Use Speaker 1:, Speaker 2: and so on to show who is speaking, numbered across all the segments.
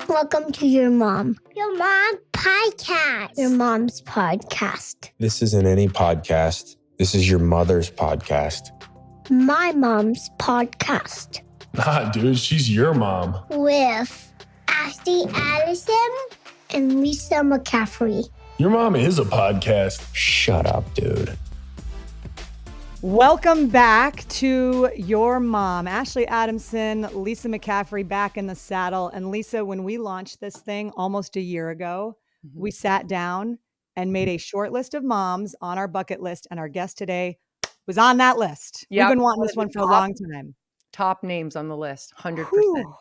Speaker 1: Welcome to your mom. Your mom podcast. Your mom's podcast.
Speaker 2: This isn't any podcast. This is your mother's podcast.
Speaker 1: My mom's podcast.
Speaker 3: Nah, dude, she's your mom.
Speaker 1: With Ashley Allison and Lisa McCaffrey.
Speaker 3: Your mom is a podcast.
Speaker 2: Shut up, dude.
Speaker 4: Welcome back to Your Mom. Ashley Adamson, Lisa McCaffrey back in the saddle. And Lisa, when we launched this thing almost a year ago, we sat down and made a short list of moms on our bucket list. And our guest today was on that list.
Speaker 5: Yep.
Speaker 4: We've been wanting this one for a long time.
Speaker 5: Top names on the list, 100%.
Speaker 4: Whew.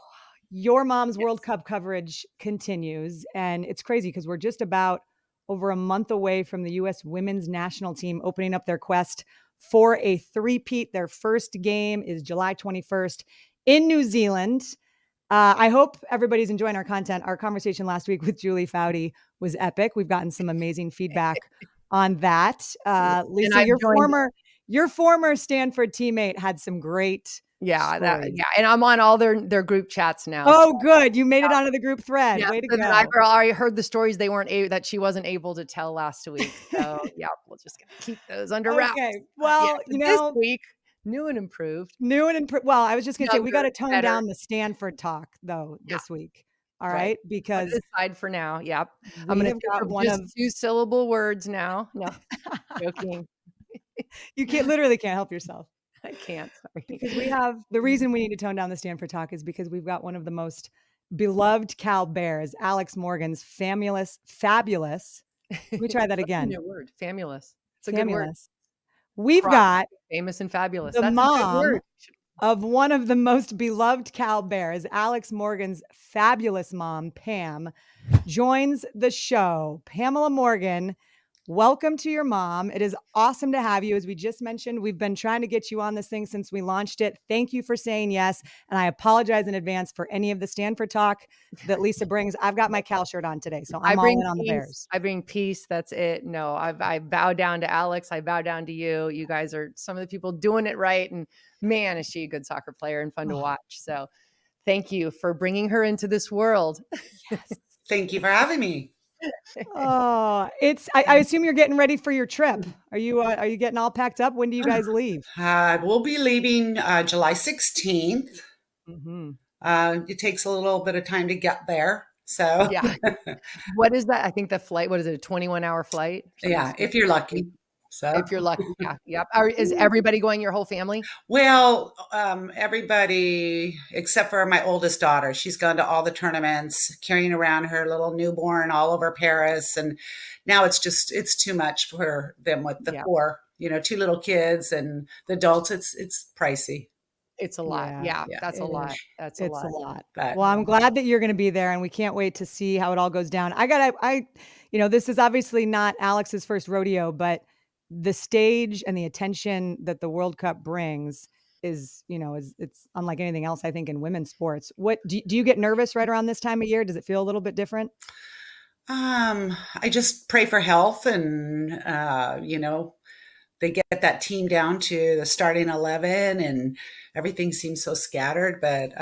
Speaker 4: Your Mom's World Cup coverage continues. And it's crazy because we're just about over a month away from the U.S. women's national team opening up their quest for a three-peat. Their first game is July 21st in New Zealand. I hope everybody's enjoying our content. Our conversation last week with Julie Foudy was epic. We've gotten some amazing feedback on that. Lisa, your former Stanford teammate had some great stories.
Speaker 5: And I'm on all their group chats now.
Speaker 4: Oh, good. You made it onto the group thread.
Speaker 5: Yeah,
Speaker 4: Way to go.
Speaker 5: I already heard the stories that she wasn't able to tell last week. So yeah, we'll just keep those under wraps.
Speaker 4: Okay. Well,
Speaker 5: this week, new and improved.
Speaker 4: Well, I was just going to say, we got to tone
Speaker 5: better.
Speaker 4: down the Stanford talk though this week. All right. Because
Speaker 5: put it aside for now. Yep. I'm going to got one of 2-syllable words now. No, joking.
Speaker 4: You literally can't help yourself.
Speaker 5: I can't. Sorry.
Speaker 4: Because the reason we need to tone down the Stanford talk is because we've got one of the most beloved Cal Bears, Alex Morgan's fabulous. Let me try that again.
Speaker 5: That's a new word. Fabulous. It's a good word.
Speaker 4: We've got
Speaker 5: famous and fabulous.
Speaker 4: The
Speaker 5: That's
Speaker 4: mom
Speaker 5: a good word.
Speaker 4: Of one of the most beloved Cal Bears, Alex Morgan's fabulous mom, Pam, joins the show. Pamela Morgan, welcome to Your Mom. It is awesome to have you. As we just mentioned, we've been trying to get you on this thing since we launched it. Thank you for saying yes. And I apologize in advance for any of the Stanford talk that Lisa brings. I've got my Cal shirt on today, so I'm all in on the Bears.
Speaker 5: I bring peace. That's it. No, I bow down to Alex. I bow down to you. You guys are some of the people doing it right. And man, is she a good soccer player and fun to watch. So thank you for bringing her into this world.
Speaker 4: Yes.
Speaker 6: Thank you for having me.
Speaker 4: Oh, I assume you're getting ready for your trip. Are you getting all packed up? When do you guys leave?
Speaker 6: We'll be leaving July 16th.
Speaker 4: Mm-hmm.
Speaker 6: It takes a little bit of time to get there. So
Speaker 5: yeah. What is that? I think the flight, what is it? A 21-hour flight?
Speaker 6: Yeah. If you're lucky. So
Speaker 5: if you're lucky. Yeah. Yep. Is everybody going, your whole family?
Speaker 6: Well, everybody except for my oldest daughter. She's gone to all the tournaments, carrying around her little newborn all over Paris. And now it's too much for them with the 4, 2 little kids and the adults. It's pricey.
Speaker 5: It's a lot. Yeah. That's a lot. That's a lot.
Speaker 4: But, well, I'm glad that you're going to be there and we can't wait to see how it all goes down. This is obviously not Alex's first rodeo, but the stage and the attention that the World Cup brings is it's unlike anything else, I think, in women's sports. What do you get nervous right around this time of year? Does it feel a little bit different?
Speaker 6: I just pray for health and, they get that team down to the starting 11 and everything seems so scattered, but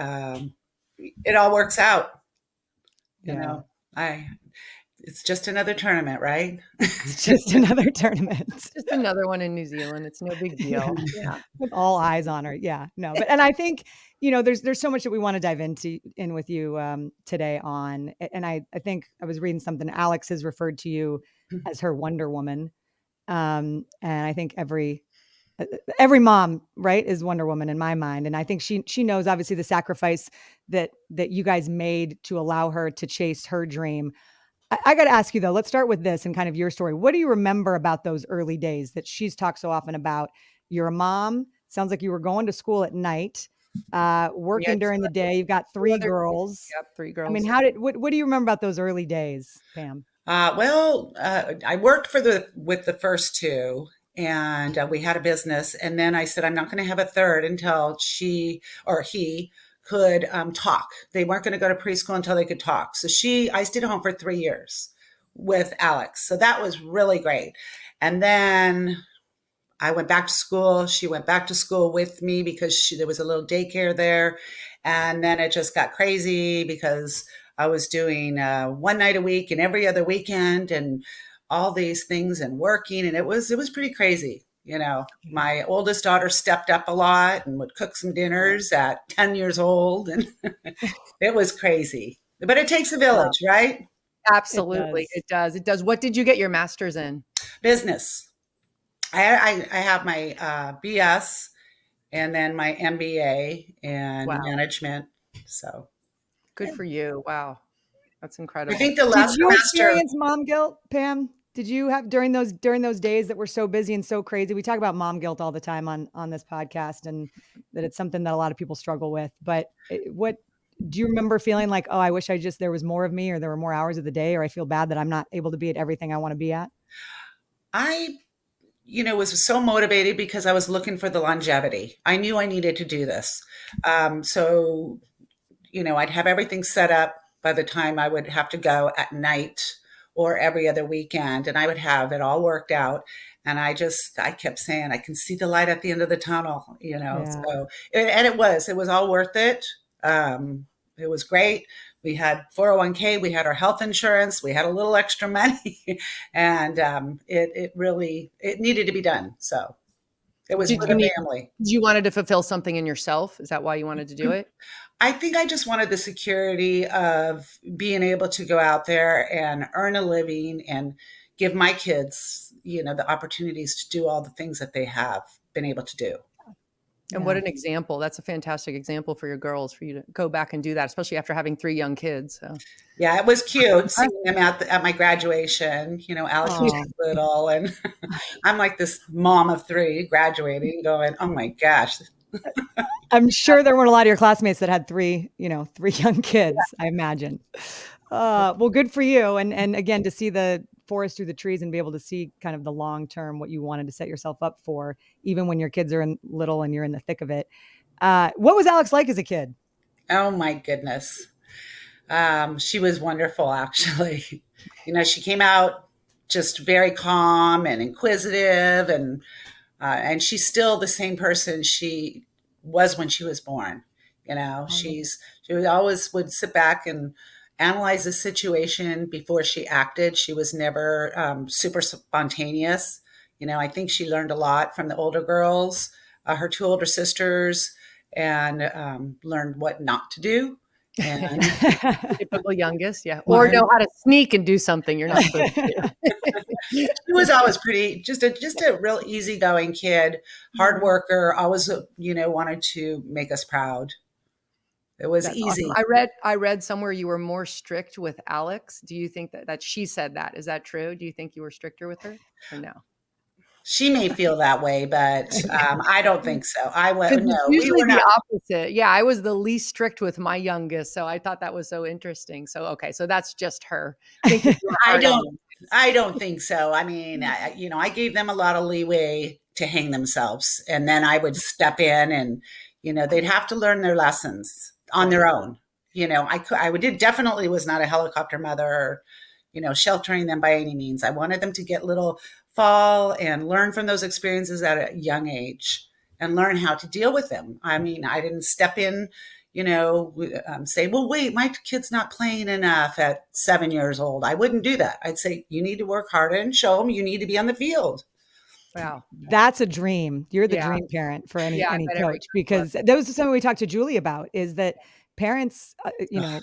Speaker 6: it all works out. It's just another tournament, right?
Speaker 4: It's just another tournament.
Speaker 5: It's just another one in New Zealand. It's no big deal.
Speaker 4: Yeah. With all eyes on her. Yeah. No. And I think, there's so much that we want to dive in with you today on. And I think I was reading something. Alex has referred to you as her Wonder Woman. And I think every mom, right, is Wonder Woman in my mind. And I think she knows obviously the sacrifice that you guys made to allow her to chase her dream. I got to ask you though, let's start with this and kind of your story. What do you remember about those early days that she's talked so often about? You're a mom. Sounds like you were going to school at night, working during the day. You've got 3 girls.
Speaker 5: Yep. 3 girls.
Speaker 4: I mean, what do you remember about those early days, Pam?
Speaker 6: I worked with the first 2 and we had a business. And then I said, I'm not going to have a third until she or he could talk. They weren't going to go to preschool until they could talk. So I stayed home for 3 years with Alex. So that was really great. And then I went back to school. She went back to school with me because there was a little daycare there. And then it just got crazy because I was doing one night a week and every other weekend and all these things and working. And it was pretty crazy. My oldest daughter stepped up a lot and would cook some dinners at 10 years old. And it was crazy. But it takes a village, right?
Speaker 5: Absolutely. It does. It does. What did you get your master's in?
Speaker 6: Business. I have my BS and then my MBA in management. So
Speaker 5: good for you. Wow. That's incredible.
Speaker 6: I think the last
Speaker 4: Did you
Speaker 6: semester,
Speaker 4: experience mom guilt, Pam? Did you have during those days that were so busy and so crazy? We talk about mom guilt all the time on this podcast, and that it's something that a lot of people struggle with. But what do you remember feeling like? Oh, I wish there was more of me, or there were more hours of the day, or I feel bad that I'm not able to be at everything I want to be at.
Speaker 6: I was so motivated because I was looking for the longevity. I knew I needed to do this. So I'd have everything set up by the time I would have to go at night or every other weekend, and I would have it all worked out. And I kept saying, I can see the light at the end of the tunnel, So, and it was all worth it. It was great. We had 401k, we had our health insurance, we had a little extra money, and it needed to be done. So it was for the family.
Speaker 5: You wanted to fulfill something in yourself? Is that why you wanted to do it?
Speaker 6: I think I just wanted the security of being able to go out there and earn a living and give my kids, the opportunities to do all the things that they have been able to do.
Speaker 5: And what an example. That's a fantastic example for your girls, for you to go back and do that, especially after having 3 young kids. So.
Speaker 6: Yeah, it was cute seeing them at my graduation. Alex was little, and I'm like this mom of 3 graduating going, oh my gosh.
Speaker 4: I'm sure there weren't a lot of your classmates that had 3 young kids, I imagine. Well, good for you. And again, to see the forest through the trees and be able to see kind of the long-term, what you wanted to set yourself up for, even when your kids are little and you're in the thick of it. What was Alex like as a kid?
Speaker 6: Oh my goodness. She was wonderful, actually. She came out just very calm and inquisitive, and she's still the same person she was when she was born. She always would sit back and analyze the situation before she acted. She was never super spontaneous. I think she learned a lot from the older girls, her 2 older sisters, and learned what not to do. And
Speaker 5: typical youngest, yeah. Or know how to sneak and do something you're not supposed to do.
Speaker 6: She was always just a real easygoing kid, hard worker, always, wanted to make us proud. It was easy.
Speaker 5: Awesome. I read somewhere you were more strict with Alex. Do you think that she said that? Is that true? Do you think you were stricter with her or no?
Speaker 6: She may feel that way, but I don't think so.
Speaker 5: Usually the opposite. Yeah, I was the least strict with my youngest, so I thought that was so interesting. So okay, so that's just her.
Speaker 6: I don't think so. I mean, I gave them a lot of leeway to hang themselves, and then I would step in, and they'd have to learn their lessons on their own. I definitely was not a helicopter mother, or sheltering them by any means. I wanted them to get little fall and learn from those experiences at a young age and learn how to deal with them. I mean, I didn't step in, say, well, wait, my kid's not playing enough at 7 years old. I wouldn't do that. I'd say, you need to work harder and show them you need to be on the field.
Speaker 5: Wow.
Speaker 4: That's a dream. You're the dream parent for any coach, because that was something we talked to Julie about, is that parents,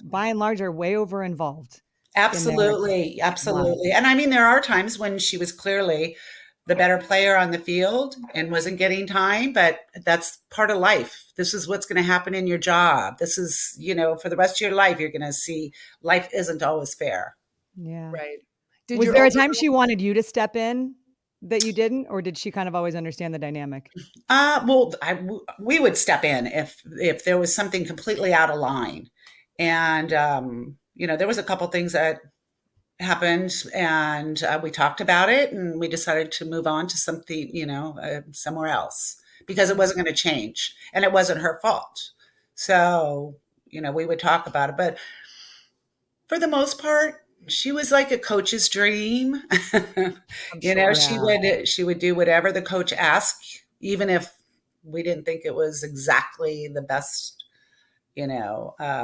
Speaker 4: by and large, are way over involved.
Speaker 6: Absolutely. Absolutely. And I mean, there are times when she was clearly the better player on the field and wasn't getting time, but that's part of life. This is what's going to happen in your job. This is, for the rest of your life, you're going to see life isn't always fair.
Speaker 4: Yeah.
Speaker 5: Right.
Speaker 4: Was there a time she wanted you to step in that you didn't, or did she kind of always understand the dynamic?
Speaker 6: Well, we would step in if there was something completely out of line. And, there was a couple things that happened, and we talked about it, and we decided to move on to something, somewhere else, because it wasn't going to change, and it wasn't her fault. So, we would talk about it. But for the most part, she was like a coach's dream. You know, she would do whatever the coach asked, even if we didn't think it was exactly the best,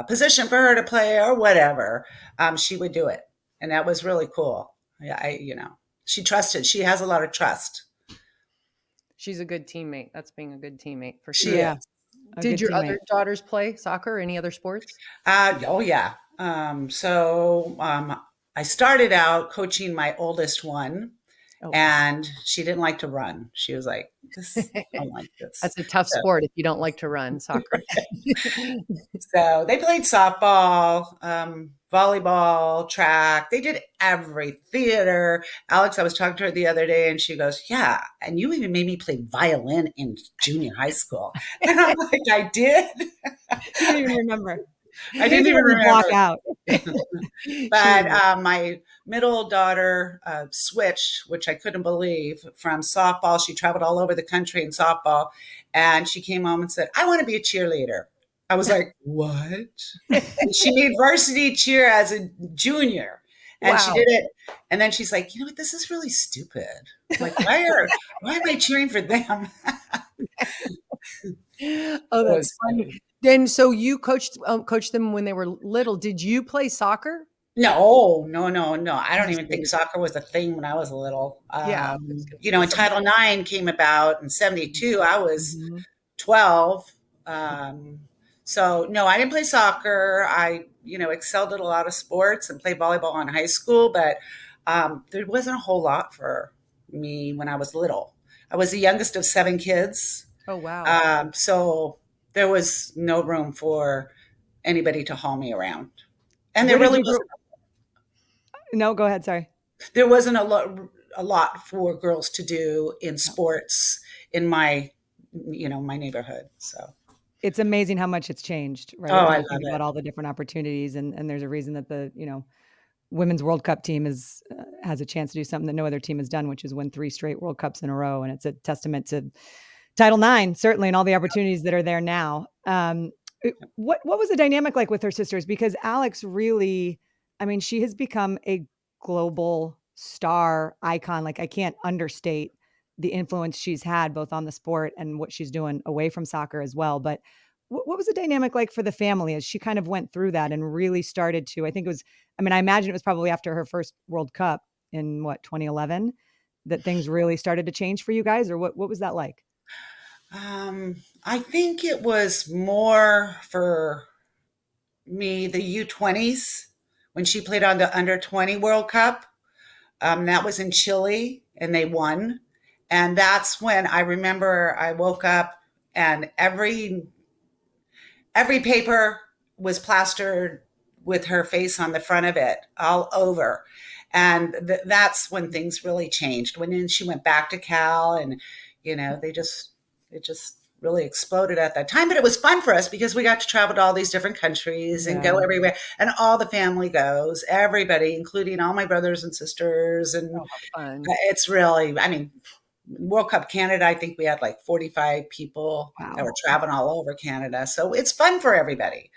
Speaker 6: position for her to play or whatever. She would do it, and that was really cool. She trusted. She has a lot of trust.
Speaker 5: She's a good teammate. That's being a good teammate for
Speaker 6: She
Speaker 5: sure.
Speaker 4: Yeah.
Speaker 6: is.
Speaker 5: Did your other daughters play soccer or any other sports?
Speaker 6: Oh yeah. I started out coaching my oldest one, and she didn't like to run. She was like, I don't like this.
Speaker 5: That's a tough sport if you don't like to run, soccer.
Speaker 6: So they played softball, volleyball, track. They did every theater. Alex, I was talking to her the other day, and she goes, yeah, and you even made me play violin in junior high school. And I'm like, I did?
Speaker 4: I didn't even remember.
Speaker 6: I didn't even remember.
Speaker 4: Block out.
Speaker 6: But my middle daughter switched, which I couldn't believe, from softball. She traveled all over the country in softball, and she came home and said, I want to be a cheerleader. I was like, what? She made varsity cheer as a junior, and she did it. And then she's like, you know what? This is really stupid. Like, why am I cheering for them?
Speaker 5: Oh, that's funny. Then, so you coached them when they were little. Did you play soccer?
Speaker 6: No. I don't even think soccer was a thing when I was little. Title IX came about in 72. I was 12. So no, I didn't play soccer. I, excelled at a lot of sports and played volleyball in high school, but there wasn't a whole lot for me when I was little. I was the youngest of 7 kids.
Speaker 5: Oh, wow.
Speaker 6: So there was no room for anybody to haul me around. And there really wasn't.
Speaker 4: No, go ahead. Sorry.
Speaker 6: There wasn't a lot for girls to do in sports in my neighborhood. So
Speaker 4: it's amazing how much it's changed, right?
Speaker 6: Oh, I love
Speaker 4: about all the different opportunities, and there's a reason that the Women's World Cup team has a chance to do something that no other team has done, which is win 3 straight World Cups in a row, and it's a testament to Title IX, certainly, and all the opportunities that are there now. What was the dynamic like with her sisters? Because Alex really, she has become a global star icon. Like, I can't understate the influence she's had both on the sport and what she's doing away from soccer as well. But what was the dynamic like for the family as she kind of went through that and really started to, I imagine it was probably after her first World Cup in 2011 that things really started to change for you guys, or what was that like?
Speaker 6: I think it was more for me, the U20s, when she played on the under 20 World Cup. That was in Chile, and they won. And that's when I remember I woke up and every paper was plastered with her face on the front of it all over. And that's when things really changed. When she went back to Cal, and, it just really exploded at that time. But it was fun for us because we got to travel to all these different countries and go everywhere. And all the family goes, everybody, including all my brothers and sisters. And it's really, World Cup Canada, I think we had like 45 people that were traveling all over Canada. So it's fun for everybody.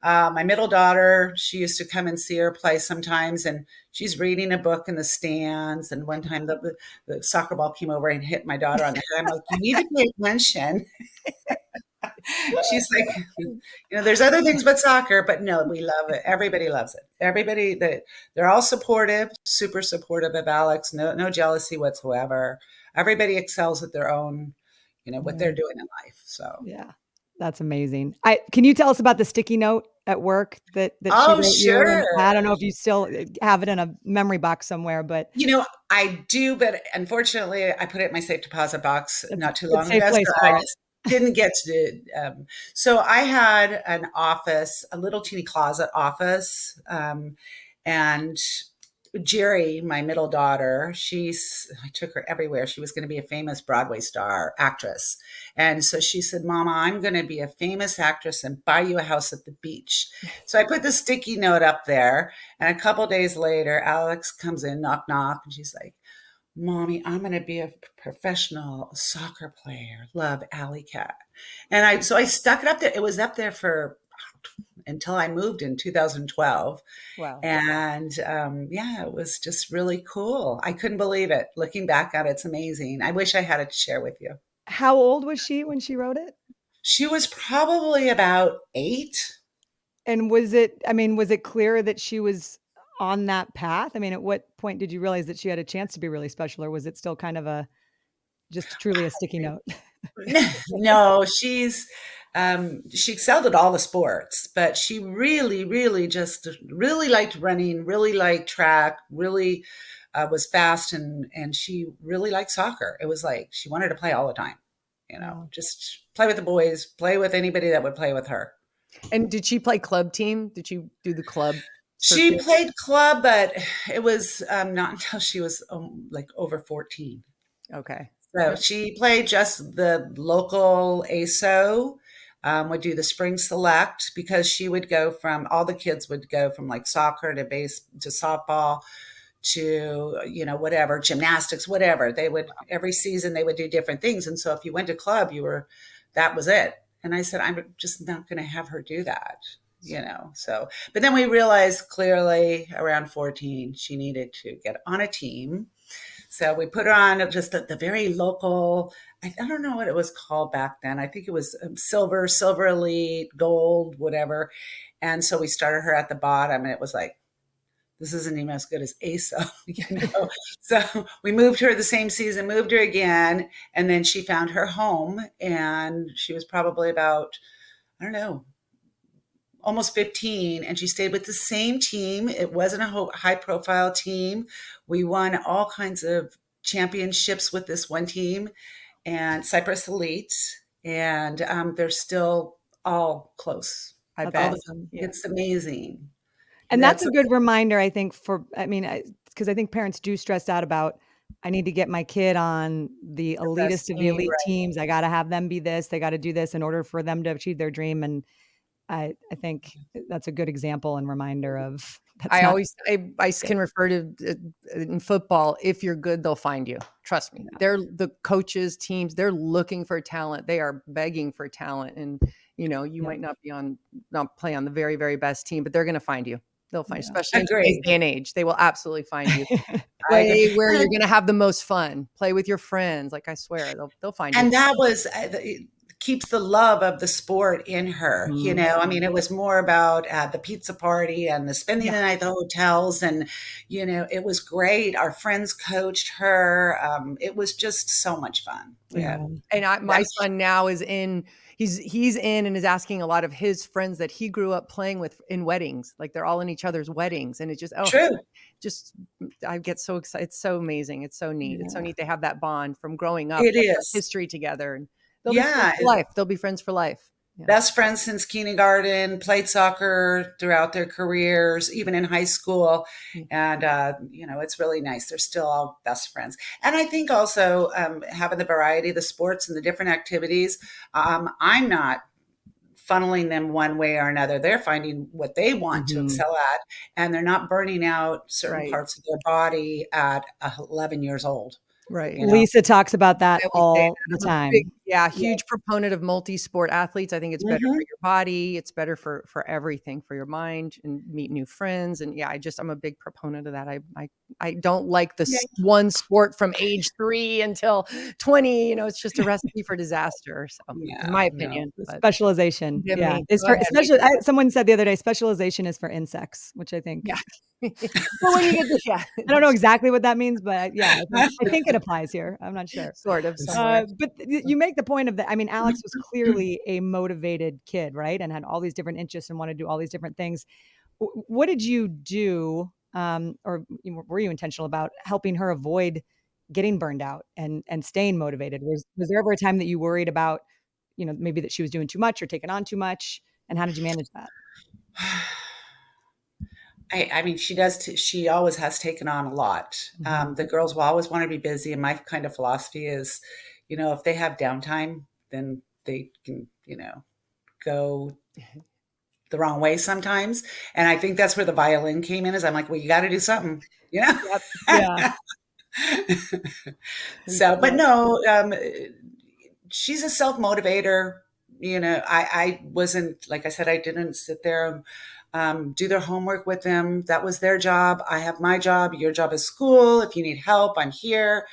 Speaker 6: My middle daughter, she used to come and see her play sometimes, and she's reading a book in the stands. And one time the soccer ball came over and hit my daughter on the head. I'm like, you need to pay attention. She's like, there's other things but soccer, but no, we love it. Everybody loves it. Everybody, they're all supportive, super supportive of Alex. No jealousy whatsoever. Everybody excels at their own, what they're doing in life. So
Speaker 4: yeah, that's amazing. Can you tell us about the sticky note at work that she wrote
Speaker 6: sure.
Speaker 4: you? I don't know if you still have it in a memory box somewhere, but
Speaker 6: I do. But unfortunately, I put it in my safe deposit box not too long ago. Didn't get to so I had an office, a little teeny closet office, and Jerry, my middle daughter, I took her everywhere. She was going to be a famous Broadway actress. And so she said, Mama, I'm going to be a famous actress and buy you a house at the beach. So I put the sticky note up there, and a couple days later, Alex comes in, knock, knock, and she's like, Mommy, I'm going to be a professional soccer player. Love, Alley Cat. And so I stuck it up there. It was up there for until I moved in 2012.
Speaker 5: Wow.
Speaker 6: And yeah, it was just really cool. I couldn't believe it. Looking back at it, it's amazing. I wish I had it to share with you.
Speaker 4: How old was she when she wrote it?
Speaker 6: She was probably about 8.
Speaker 4: And was it clear that she was on that path? I mean, at what point did you realize that she had a chance to be really special, or was it still kind of just truly a sticky note?
Speaker 6: No, she excelled at all the sports, but she really just really liked running, really liked track, really was fast, and she really liked soccer. It was like she wanted to play all the time,
Speaker 4: Wow.
Speaker 6: just play with the boys, play with anybody that would play with her.
Speaker 5: And did she play club team? Did she do the club
Speaker 6: She
Speaker 5: circuit?
Speaker 6: played club, but it was not until she was like over 14.
Speaker 5: Okay.
Speaker 6: So she played just the local ASO, would do the spring select, because she would go from, all the kids would go from like soccer to base to softball to, whatever, gymnastics, whatever. They would, every season they would do different things. And so if you went to club, that was it. And I said, I'm just not going to have her do that, so, but then we realized clearly around 14, she needed to get on a team. So we put her on just the very local, I don't know what it was called back then. I think it was silver elite, gold, whatever. And so we started her at the bottom, and it was like, this isn't even as good as ASO, So we moved her the same season, moved her again. And then she found her home, and she was probably about, I don't know, almost 15, and she stayed with the same team. It wasn't a high profile team. We won all kinds of championships with this one team, and Cyprus Elite, and they're still all close.
Speaker 5: I
Speaker 4: That's
Speaker 5: bet.
Speaker 4: awesome.
Speaker 5: Yeah.
Speaker 6: It's amazing.
Speaker 4: And that's a good reminder, I think, because I think parents do stress out about, I need to get my kid on the elitist of the
Speaker 6: team,
Speaker 4: elite
Speaker 6: right.
Speaker 4: teams. I got to have them be this. They got to do this in order for them to achieve their dream. And I think that's a good example and reminder of.
Speaker 5: I can refer to in football. If you're good, they'll find you. Trust me. They're the coaches, teams. They're looking for talent. They are begging for talent, and you might not play on the very, very best team, but they're going to find you. They'll find, especially in today's day and age, they will absolutely find you. Play where you're going to have the most fun. Play with your friends. Like, I swear, they'll find you.
Speaker 6: And that was keeps the love of the sport in her. I mean, it was more about the pizza party and the spending the night at the hotels, and it was great. Our friends coached her. It was just so much fun. Yeah.
Speaker 5: And my son now is in. He's in and is asking a lot of his friends that he grew up playing with in weddings. Like, they're all in each other's weddings, and it's just
Speaker 6: true.
Speaker 5: I get so excited. It's so amazing. It's so neat. Yeah. It's so neat to have that bond from growing up.
Speaker 6: It is
Speaker 5: history together, and they'll be friends for life. They'll be friends for life. Yeah.
Speaker 6: Best friends since kindergarten, played soccer throughout their careers, even in high school. And, it's really nice. They're still all best friends. And I think also having the variety of the sports and the different activities, I'm not funneling them one way or another. They're finding what they want to excel at, and they're not burning out certain parts of their body at 11 years old.
Speaker 5: Right.
Speaker 4: Lisa talks about that all the time.
Speaker 5: Huge proponent of multi-sport athletes. I think it's better for your body. It's better for everything, for your mind, and meet new friends. And I'm a big proponent of that. I don't like the one sport from age 3 until 20. It's just a recipe for disaster. So, in my opinion,
Speaker 4: specialization. Someone said the other day, specialization is for insects, which I think.
Speaker 5: Well, when you get
Speaker 4: I don't know exactly what that means, but I think it applies here. I'm not sure.
Speaker 5: Sort of.
Speaker 4: But you make the point of that. I mean, Alex was clearly a motivated kid, right? And had all these different interests and wanted to do all these different things. What did you do? Or were you intentional about helping her avoid getting burned out and staying motivated? Was there ever a time that you worried about, maybe that she was doing too much or taking on too much? And how did you manage that?
Speaker 6: I mean, she does. She always has taken on a lot. The girls will always want to be busy. And my kind of philosophy is, if they have downtime, then they can, go the wrong way sometimes. And I think that's where the violin came in, is I'm like, well, you got to do something,
Speaker 4: Yeah.
Speaker 6: So, but no, she's a self-motivator. I wasn't, like I said, I didn't sit there and do their homework with them. That was their job. I have my job. Your job is school. If you need help, I'm here.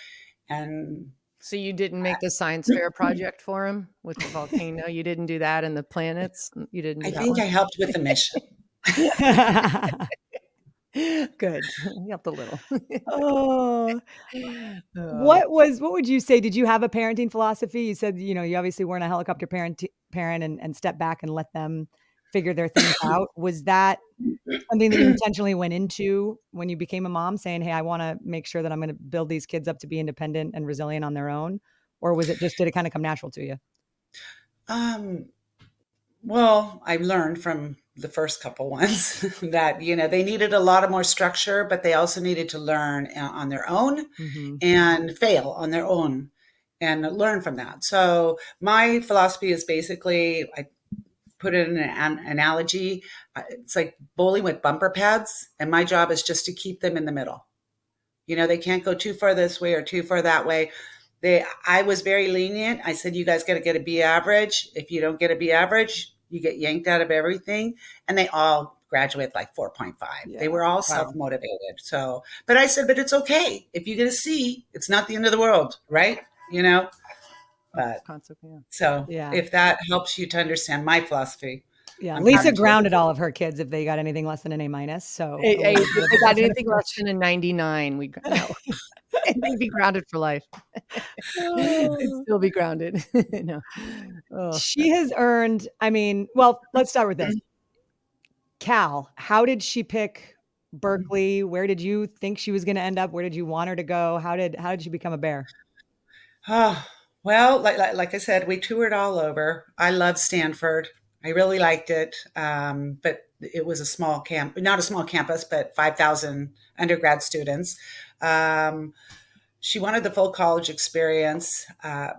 Speaker 6: And
Speaker 5: so you didn't make the science fair project for him with the volcano? You didn't do that, and the planets? You didn't do
Speaker 6: I
Speaker 5: that
Speaker 6: think
Speaker 5: one?
Speaker 6: I helped with the mission.
Speaker 5: Good. You helped a little.
Speaker 4: Oh, what would you say? Did you have a parenting philosophy? You said, you obviously weren't a helicopter parent and step back and let them figure their things out. Was that something that you intentionally went into when you became a mom, saying, hey, I want to make sure that I'm going to build these kids up to be independent and resilient on their own? Or was it just, did it kind of come natural to you?
Speaker 6: Well, I learned from the first couple ones that, they needed a lot of more structure, but they also needed to learn on their own and fail on their own and learn from that. So my philosophy is basically, I put it in an analogy. It's like bowling with bumper pads. And my job is just to keep them in the middle. They can't go too far this way or too far that way. I was very lenient. I said, you guys got to get a B average. If you don't get a B average, you get yanked out of everything. And they all graduate like 4.5.
Speaker 4: Yeah.
Speaker 6: They were all self-motivated. So, but I said, but it's okay. If you get a C, it's not the end of the world, right? But so if that helps you to understand my philosophy.
Speaker 4: Yeah. Lisa grounded all of her kids if they got anything less than an A-. So
Speaker 5: if they got anything less than a 99, they'd be grounded for life. They'd still be grounded. No. Oh.
Speaker 4: She has earned, well, let's start with this. Cal, how did she pick Berkeley? Where did you think she was going to end up? Where did you want her to go? How did she become a Bear?
Speaker 6: Well, like I said, we toured all over. I loved Stanford. I really liked it. But it was a small not a small campus, but 5,000 undergrad students. She wanted the full college experience. I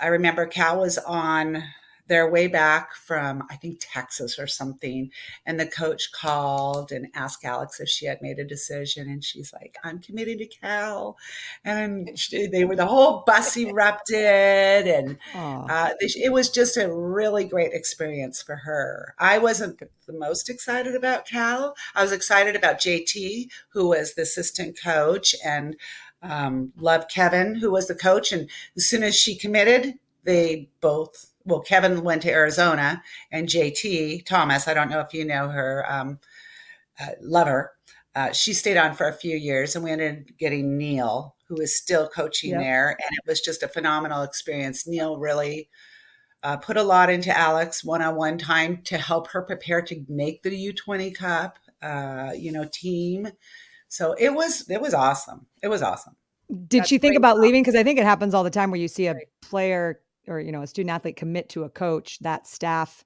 Speaker 6: remember Cal was on their way back from, I think, Texas or something. And the coach called and asked Alex if she had made a decision. And she's like, I'm committed to Cal. And the whole bus erupted. And it was just a really great experience for her. I wasn't the most excited about Cal. I was excited about JT, who was the assistant coach, and loved Kevin, who was the coach. And as soon as she committed, Kevin went to Arizona, and JT Thomas, I don't know if you know her, lover, she stayed on for a few years, and we ended up getting Neil, who is still coaching there. And it was just a phenomenal experience. Neil really put a lot into Alex one-on-one time to help her prepare to make the U20 Cup, team. So it was awesome. It was awesome.
Speaker 4: Did she think about leaving? Because I think it happens all the time where you see a player or, a student athlete commit to a coach, that staff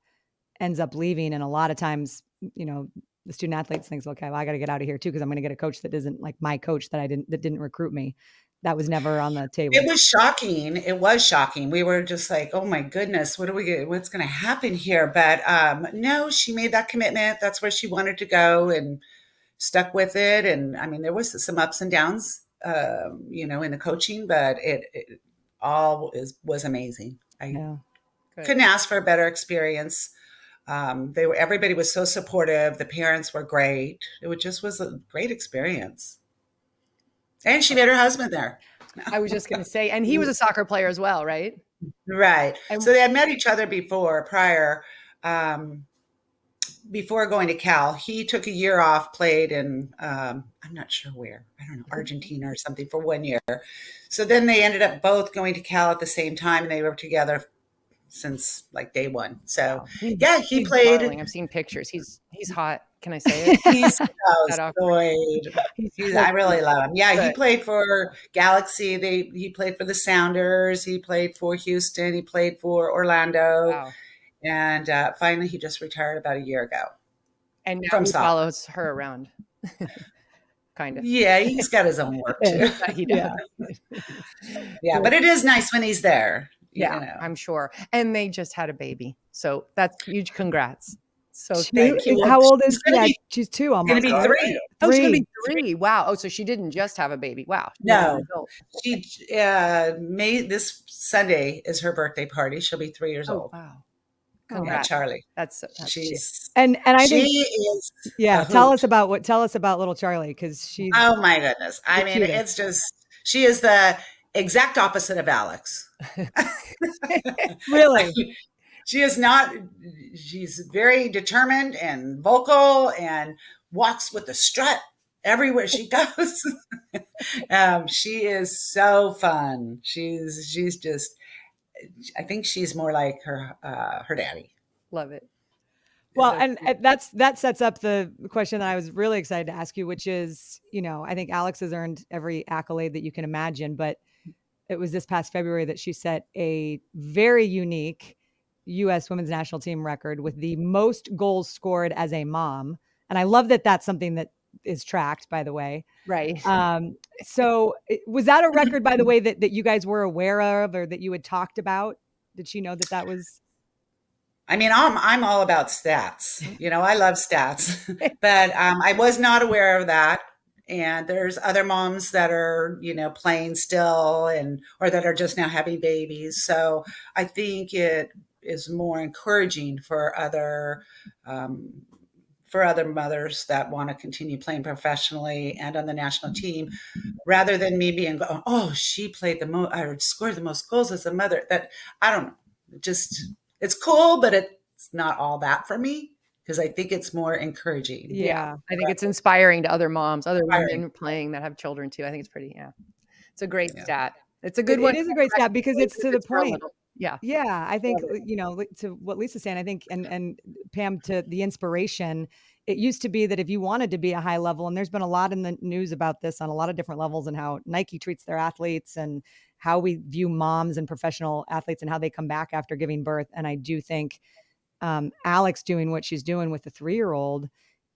Speaker 4: ends up leaving. And a lot of times, the student athletes thinks, okay, well, I got to get out of here too, because I'm going to get a coach that isn't like my coach that didn't recruit me. That was never on the table.
Speaker 6: It was shocking. It was shocking. We were just like, oh my goodness, what's going to happen here? But no, she made that commitment. That's where she wanted to go and stuck with it. And there was some ups and downs, in the coaching, but it all was amazing. I couldn't ask for a better experience. Everybody was so supportive. The parents were great. Was a great experience. And she met her husband there.
Speaker 5: I was just going to say, and he was a soccer player as well, right?
Speaker 6: Right. So they had met each other prior, before going to Cal. He took a year off, played in, I'm not sure where, I don't know, Argentina or something for 1 year. So then they ended up both going to Cal at the same time, and they were together since like day one. So he played.
Speaker 5: Darling. I've seen pictures. He's hot. Can I say it?
Speaker 6: He's so sweet. I really love him. Yeah, he played for Galaxy. He played for the Sounders. He played for Houston. He played for Orlando. Wow. And finally, he just retired about a year ago.
Speaker 5: And now he follows her around. Kind of.
Speaker 6: Yeah, he's got his own work too.
Speaker 5: He does.
Speaker 6: Yeah, but it is nice when he's there.
Speaker 5: Yeah, I'm sure. And they just had a baby. So that's huge. Congrats. So
Speaker 6: thank you.
Speaker 4: How old is she? She's 2 almost.
Speaker 6: Going to be 3.
Speaker 5: Oh, she's going to be 3. Wow. Oh, so she didn't just have a baby. Wow.
Speaker 6: No. She this Sunday is her birthday party. She'll be 3 years old.
Speaker 5: Wow. Congrats.
Speaker 6: Charlie.
Speaker 5: That's
Speaker 4: and I
Speaker 6: she
Speaker 4: think
Speaker 6: is
Speaker 4: yeah.
Speaker 6: a
Speaker 4: Tell
Speaker 6: hoot.
Speaker 4: us about little Charlie, because she's
Speaker 6: Oh my goodness. I
Speaker 4: the
Speaker 6: mean,
Speaker 4: cutest.
Speaker 6: it's just she is the exact opposite of Alex.
Speaker 4: Really.
Speaker 6: She is not, she's very determined and vocal and walks with a strut everywhere she goes. She is so fun. She's just, I think she's more like her daddy.
Speaker 5: Love it.
Speaker 4: Well, and that sets up the question that I was really excited to ask you, which is, I think Alex has earned every accolade that you can imagine, but it was this past February that she set a very unique U.S. women's national team record with the most goals scored as a mom. And I love that that's something that is tracked, by the way.
Speaker 5: Right.
Speaker 4: So was that a record, by the way, that you guys were aware of or that you had talked about? Did she know that was?
Speaker 6: I mean, I'm all about stats. I love stats, but I was not aware of that. And there's other moms that are, playing still or that are just now having babies. So I think it is more encouraging for other mothers that want to continue playing professionally and on the national team, rather than me being, oh, she played the most or scored the most goals as a mother. That I don't know. It's cool, but it's not all that for me. Because I think it's more encouraging.
Speaker 4: Yeah.
Speaker 5: I think it's inspiring to other moms, other women playing that have children too. I think it's pretty, it's a great stat. It's a good one.
Speaker 4: It is a great stat because it's to the point.
Speaker 5: Yeah.
Speaker 4: Yeah. I think, to what Lisa's saying, I think, and Pam, to the inspiration, it used to be that if you wanted to be a high level, and there's been a lot in the news about this on a lot of different levels and how Nike treats their athletes and how we view moms and professional athletes and how they come back after giving birth. And I do think Alex doing what she's doing with the 3-year-old,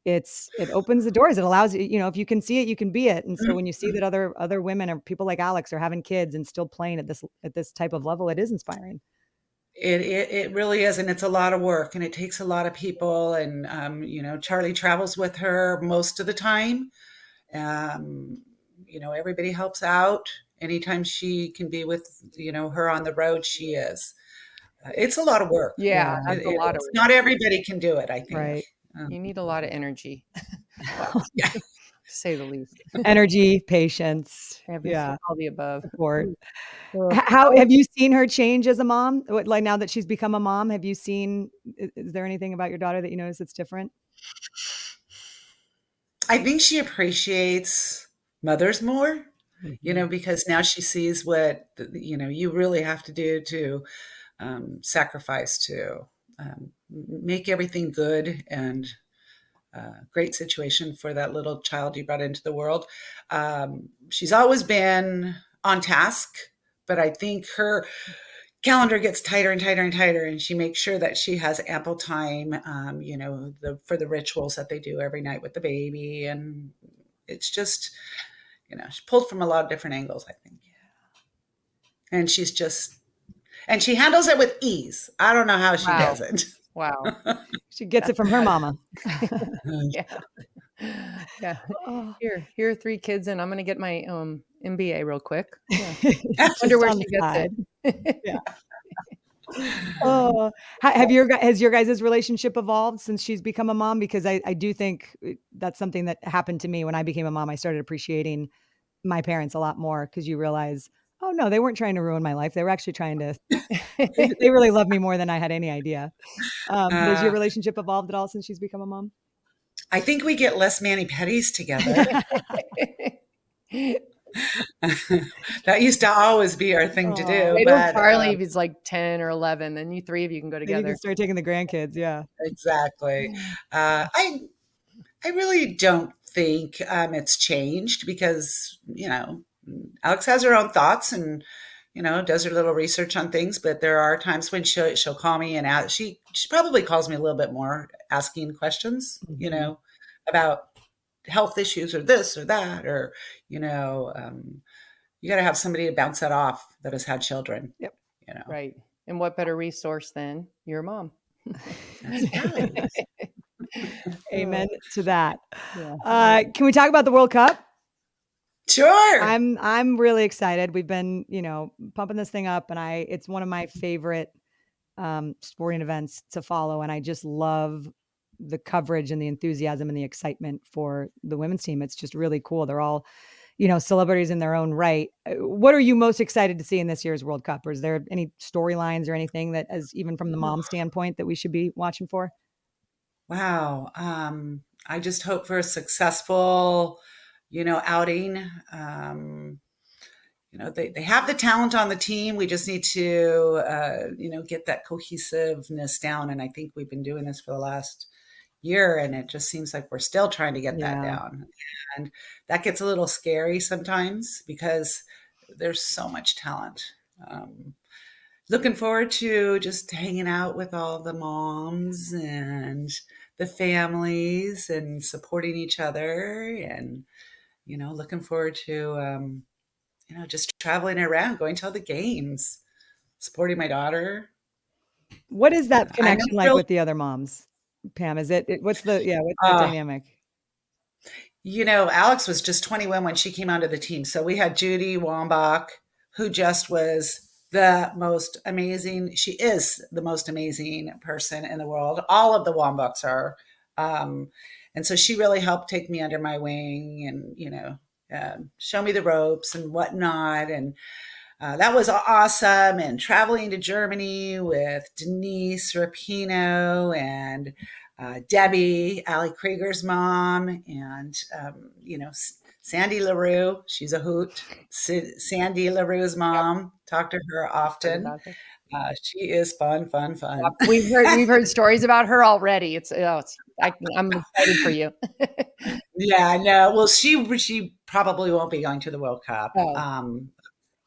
Speaker 4: it opens the doors. It allows you, if you can see it, you can be it. And so when you see that other women or people like Alex are having kids and still playing at this type of level, it is inspiring.
Speaker 6: It really is. And it's a lot of work and it takes a lot of people. And, Charlie travels with her most of the time. Everybody helps out. Anytime she can be with, her on the road, she is. It's a lot of work.
Speaker 5: Yeah, that's a lot of work.
Speaker 6: Not everybody can do it, I think.
Speaker 4: Right.
Speaker 5: You need a lot of energy, to say the least.
Speaker 4: Energy, patience,
Speaker 5: all the above.
Speaker 4: support. How have you seen her change as a mom? Like now that she's become a mom, have you seen? Is there anything about your daughter that you notice that's different?
Speaker 6: I think she appreciates mothers more. Because now she sees what you really have to do to sacrifice to make everything good and great situation for that little child you brought into the world. She's always been on task, but I think her calendar gets tighter and tighter and tighter, and she makes sure that she has ample time, for the rituals that they do every night with the baby. And it's just, she pulled from a lot of different angles, I think. And and she handles it with ease. I don't know how she does it.
Speaker 5: Wow.
Speaker 4: She gets it from her mama.
Speaker 5: Yeah. Here are 3 kids and I'm going to get my MBA real quick. Yeah. Wonder where she gets it.
Speaker 4: Yeah. Has your guys' relationship evolved since she's become a mom? Because I do think that's something that happened to me when I became a mom. I started appreciating my parents a lot more because you realize, oh no, they weren't trying to ruin my life. They were actually trying to, they really love me more than I had any idea. Has your relationship evolved at all since she's become a mom?
Speaker 6: I think we get less mani-pedis together. That used to always be our thing to do.
Speaker 5: Wait till Charlie, if he's like 10 or 11, then you 3 of you can go together.
Speaker 4: You can start taking the grandkids. Yeah,
Speaker 6: exactly. I really don't think it's changed because, Alex has her own thoughts and, does her little research on things, but there are times when she'll call me and she probably calls me a little bit more asking questions, about health issues or this or that, or, you got to have somebody to bounce that off that has had children.
Speaker 4: Yep.
Speaker 5: Right. And what better resource than your mom?
Speaker 4: Amen to that. Yeah. Can we talk about the World Cup?
Speaker 6: Sure.
Speaker 4: I'm really excited. We've been, pumping this thing up, and it's one of my favorite sporting events to follow. And I just love the coverage and the enthusiasm and the excitement for the women's team. It's just really cool. They're all, celebrities in their own right. What are you most excited to see in this year's World Cup? Or is there any storylines or anything that, as even from the mom standpoint, that we should be watching for?
Speaker 6: Wow. I just hope for a successful, outing. They have the talent on the team. We just need to, get that cohesiveness down. And I think we've been doing this for the last year, and it just seems like we're still trying to get that down. And that gets a little scary sometimes because there's so much talent. Looking forward to just hanging out with all the moms and the families and supporting each other, and looking forward to just traveling around, going to all the games, supporting my daughter.
Speaker 4: What is that connection like with the other moms, Pam? Is what's the dynamic?
Speaker 6: Alex was just 21 when she came onto the team. So we had Judy Wambach, who just was the most amazing. She is the most amazing person in the world. All of the Wambachs are. And so she really helped take me under my wing and, show me the ropes and whatnot. And that was awesome. And traveling to Germany with Denise Rapinoe and Debbie, Ali Krieger's mom, and, Sandy LaRue. She's a hoot. Sandy LaRue's mom. Talk to her often. She is fun.
Speaker 5: We've heard stories about her already. I'm excited for you.
Speaker 6: Yeah, I know. Well, she probably won't be going to the World Cup.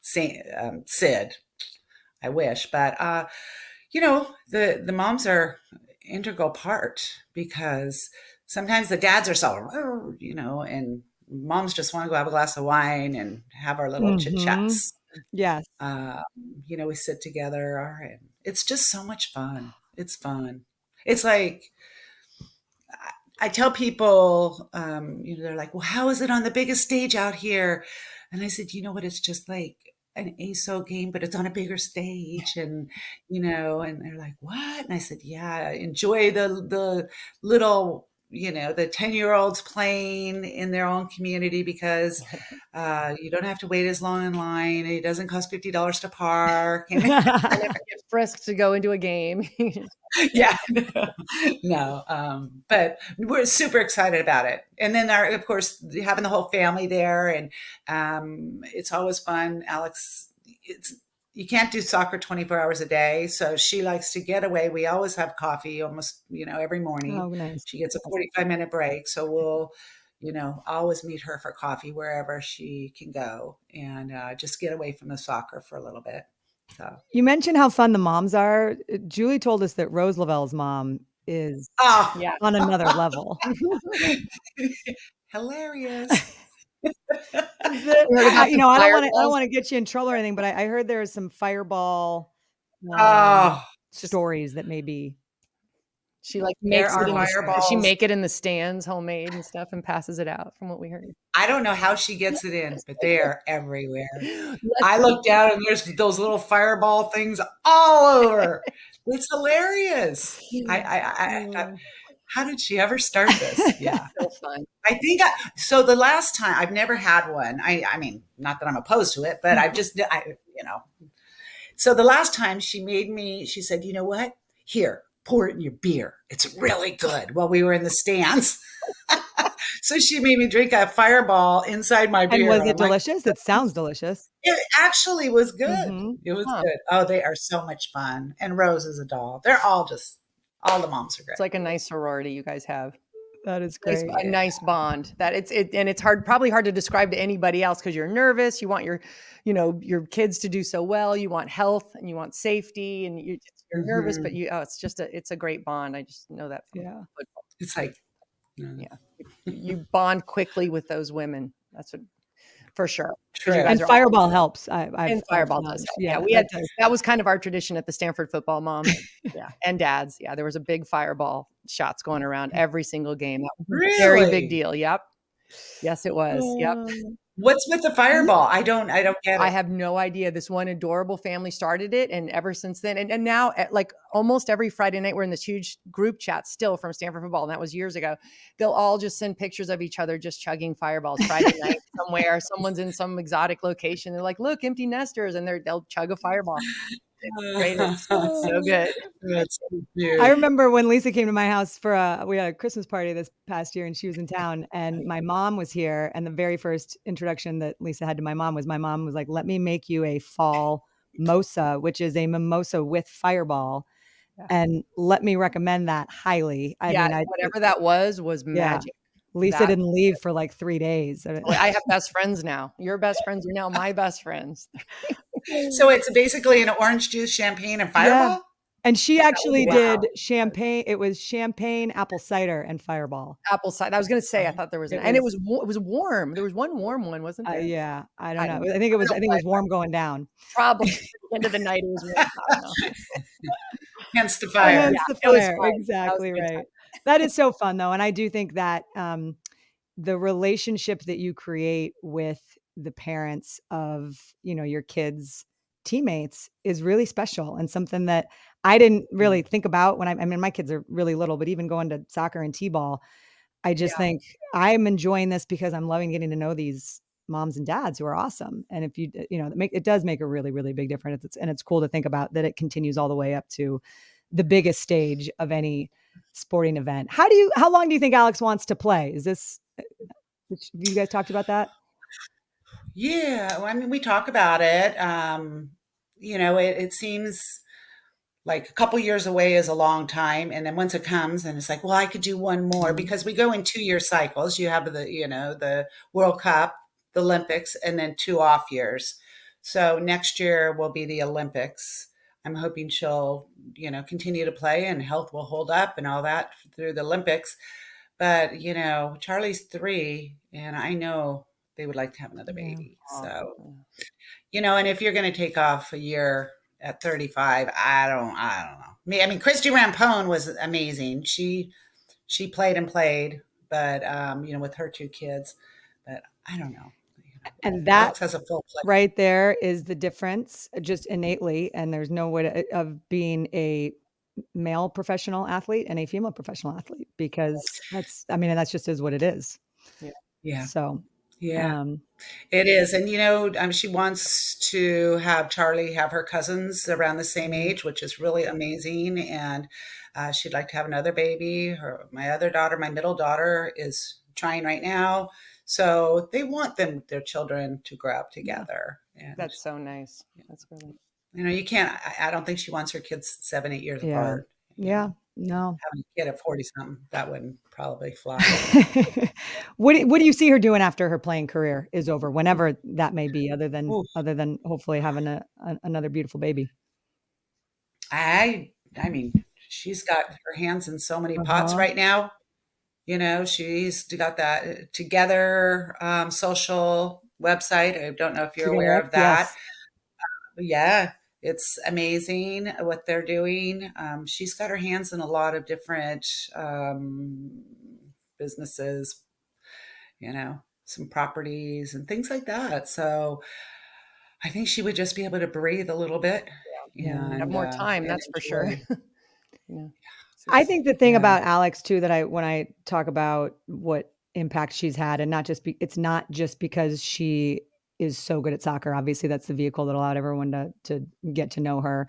Speaker 6: Sid, I wish, but the moms are integral part, because sometimes the dads are so, and moms just want to go have a glass of wine and have our little chit chats.
Speaker 4: Yes.
Speaker 6: We sit together and it's just so much fun. It's fun. It's like, I tell people, they're like, well, how is it on the biggest stage out here? And I said, you know what? It's just like an ASO game, but it's on a bigger stage. And, and they're like, what? And I said, yeah, enjoy the little, the 10-year-olds playing in their own community, because you don't have to wait as long in line. It doesn't cost $50 to park. And
Speaker 5: I never get frisked to go into a game.
Speaker 6: Yeah, no. But we're super excited about it. And then of course, having the whole family there, and it's always fun. Alex, you can't do soccer 24 hours a day. So she likes to get away. We always have coffee almost, every morning.
Speaker 4: Oh, nice.
Speaker 6: She gets a 45-minute break. So we'll, always meet her for coffee wherever she can go, and just get away from the soccer for a little bit. So
Speaker 4: you mentioned how fun the moms are. Julie told us that Rose Lavelle's mom is on another level.
Speaker 6: Hilarious.
Speaker 4: I don't want to get you in trouble or anything, but I heard there is some fireball stories that maybe
Speaker 5: she makes it she make it in the stands, homemade and stuff, and passes it out, from what we heard.
Speaker 6: I don't know how she gets it in, but they are everywhere. I look down and there's those little fireball things all over. It's hilarious. How did she ever start this? Yeah.
Speaker 5: So fun.
Speaker 6: I think so. The last time, I've never had one. I mean, not that I'm opposed to it, but so the last time she said, you know what? Here, pour it in your beer. It's really good, while we were in the stands. So she made me drink a fireball inside my beer.
Speaker 4: And was it delicious? It sounds delicious.
Speaker 6: It actually was good. Mm-hmm. It was good. Oh, they are so much fun. And Rose is a doll. They're all the moms are great.
Speaker 5: It's like a nice sorority you guys have.
Speaker 4: That is great.
Speaker 5: A nice bond. That and it's probably hard to describe to anybody else, because you're nervous. You want your kids to do so well. You want health and you want safety, and you're nervous, but it's a great bond. I just know that. From football.
Speaker 6: It's like,
Speaker 5: you bond quickly with those women. That's what, for sure.
Speaker 6: True.
Speaker 4: And fireball helps.
Speaker 5: And fireball does.
Speaker 4: Yeah,
Speaker 5: that was kind of our tradition at the Stanford football moms. And dads. Yeah, there was a big fireball shots going around every single game. That was a very big deal. Yep. Yes, it was. Yep.
Speaker 6: What's with the fireball? I don't get
Speaker 5: I
Speaker 6: it.
Speaker 5: have no idea. This one adorable family started it, and ever since then, and now like almost every Friday night, we're in this huge group chat still from Stanford football, and that was years ago. They'll all just send pictures of each other just chugging fireballs Friday night somewhere. Someone's in some exotic location. They're like, "Look, empty nesters," and they'll chug a fireball. It's great. It's so good.
Speaker 6: That's so
Speaker 4: I
Speaker 6: cute.
Speaker 4: remember when Lisa came to my house for we had a Christmas party this past year and she was in town and my mom was here. And the very first introduction that Lisa had to my mom was like, let me make you a fall mosa, which is a mimosa with fireball.
Speaker 5: Yeah.
Speaker 4: And let me recommend that highly. I
Speaker 5: Yeah,
Speaker 4: mean,
Speaker 5: whatever that was
Speaker 4: yeah,
Speaker 5: magic.
Speaker 4: Lisa
Speaker 5: That
Speaker 4: didn't leave for like 3 days.
Speaker 5: I have best friends now. Your best friends are now my best friends.
Speaker 6: So it's basically an orange juice, champagne, and
Speaker 4: Yeah.
Speaker 6: fireball?
Speaker 4: And she actually
Speaker 6: Wow.
Speaker 4: did champagne. It was champagne, apple cider, and fireball.
Speaker 5: Apple cider. I was going to say, I thought there was,
Speaker 4: It
Speaker 5: and it
Speaker 4: was,
Speaker 5: was warm. There was one warm one, wasn't there?
Speaker 4: yeah, I don't
Speaker 5: I
Speaker 4: know.
Speaker 5: don't know.
Speaker 4: I think it was
Speaker 5: I
Speaker 4: warm going down.
Speaker 5: probably at the end of the night it was warm. I don't know.
Speaker 6: Hence the fire.
Speaker 4: Hence
Speaker 5: Yeah,
Speaker 4: the
Speaker 5: it was
Speaker 4: fire.
Speaker 5: fun. That was a
Speaker 4: Exactly
Speaker 5: good
Speaker 4: right.
Speaker 5: time.
Speaker 4: That is so fun though. And I do think that the relationship that you create with the parents of, your kids' teammates is really special and something that I didn't really think about when I mean, my kids are really little, but even going to soccer and t-ball, I just
Speaker 5: Yeah.
Speaker 4: think I'm enjoying this because I'm loving getting to know these moms and dads who are awesome. And if it does make a really, really big difference. And it's cool to think about that it continues all the way up to the biggest stage of any sporting event. How long do you think Alex wants to play? Is this, you guys talked about that?
Speaker 6: Yeah, well, I mean, we talk about it. It seems like a couple years away is a long time, and then once it comes, and it's like, well, I could do one more because we go in 2-year cycles. You have the World Cup, the Olympics, and then 2 off years. So next year will be the Olympics. I'm hoping she'll, continue to play and health will hold up and all that through the Olympics. But, Charlie's 3, and I know they would like to have another
Speaker 4: Yeah.
Speaker 6: baby. So, and if you're going to take off a year at 35, I don't know. I mean, Christy Rampone was amazing. She played and played, but with her 2 kids, but I don't know.
Speaker 4: And that
Speaker 6: Alex has a full plate.
Speaker 4: right there is the difference just innately. And there's no way of being a male professional athlete and a female professional athlete because that's just is what it is.
Speaker 6: Yeah.
Speaker 4: So,
Speaker 6: Yeah. It is. And, she wants to have Charlie have her cousins around the same age, which is really amazing. And she'd like to have another baby. My other daughter, my middle daughter, is trying right now. So they want their children to grow up together. And,
Speaker 5: That's so nice. That's really.
Speaker 6: you can't, I don't think she wants her kids 7, 8 years
Speaker 4: yeah.
Speaker 6: apart.
Speaker 4: Yeah. No.
Speaker 6: Having a kid at 40 something, that wouldn't probably fly.
Speaker 4: What do you see her doing after her playing career is over, whenever that may be, other than hopefully having another beautiful baby?
Speaker 6: I mean, she's got her hands in so many pots right now. She's got that Together social website. I don't know if you're aware of that.
Speaker 4: Yes.
Speaker 6: Yeah, it's amazing what they're doing. She's got her hands in a lot of different businesses, some properties and things like that. So I think she would just be able to breathe a little bit. And
Speaker 5: Have more time,
Speaker 6: and
Speaker 5: that's for sure.
Speaker 6: enjoy.
Speaker 4: I think the thing
Speaker 6: Yeah.
Speaker 4: about Alex too, that when I talk about what impact she's had, and it's not just because she is so good at soccer. Obviously, that's the vehicle that allowed everyone to get to know her.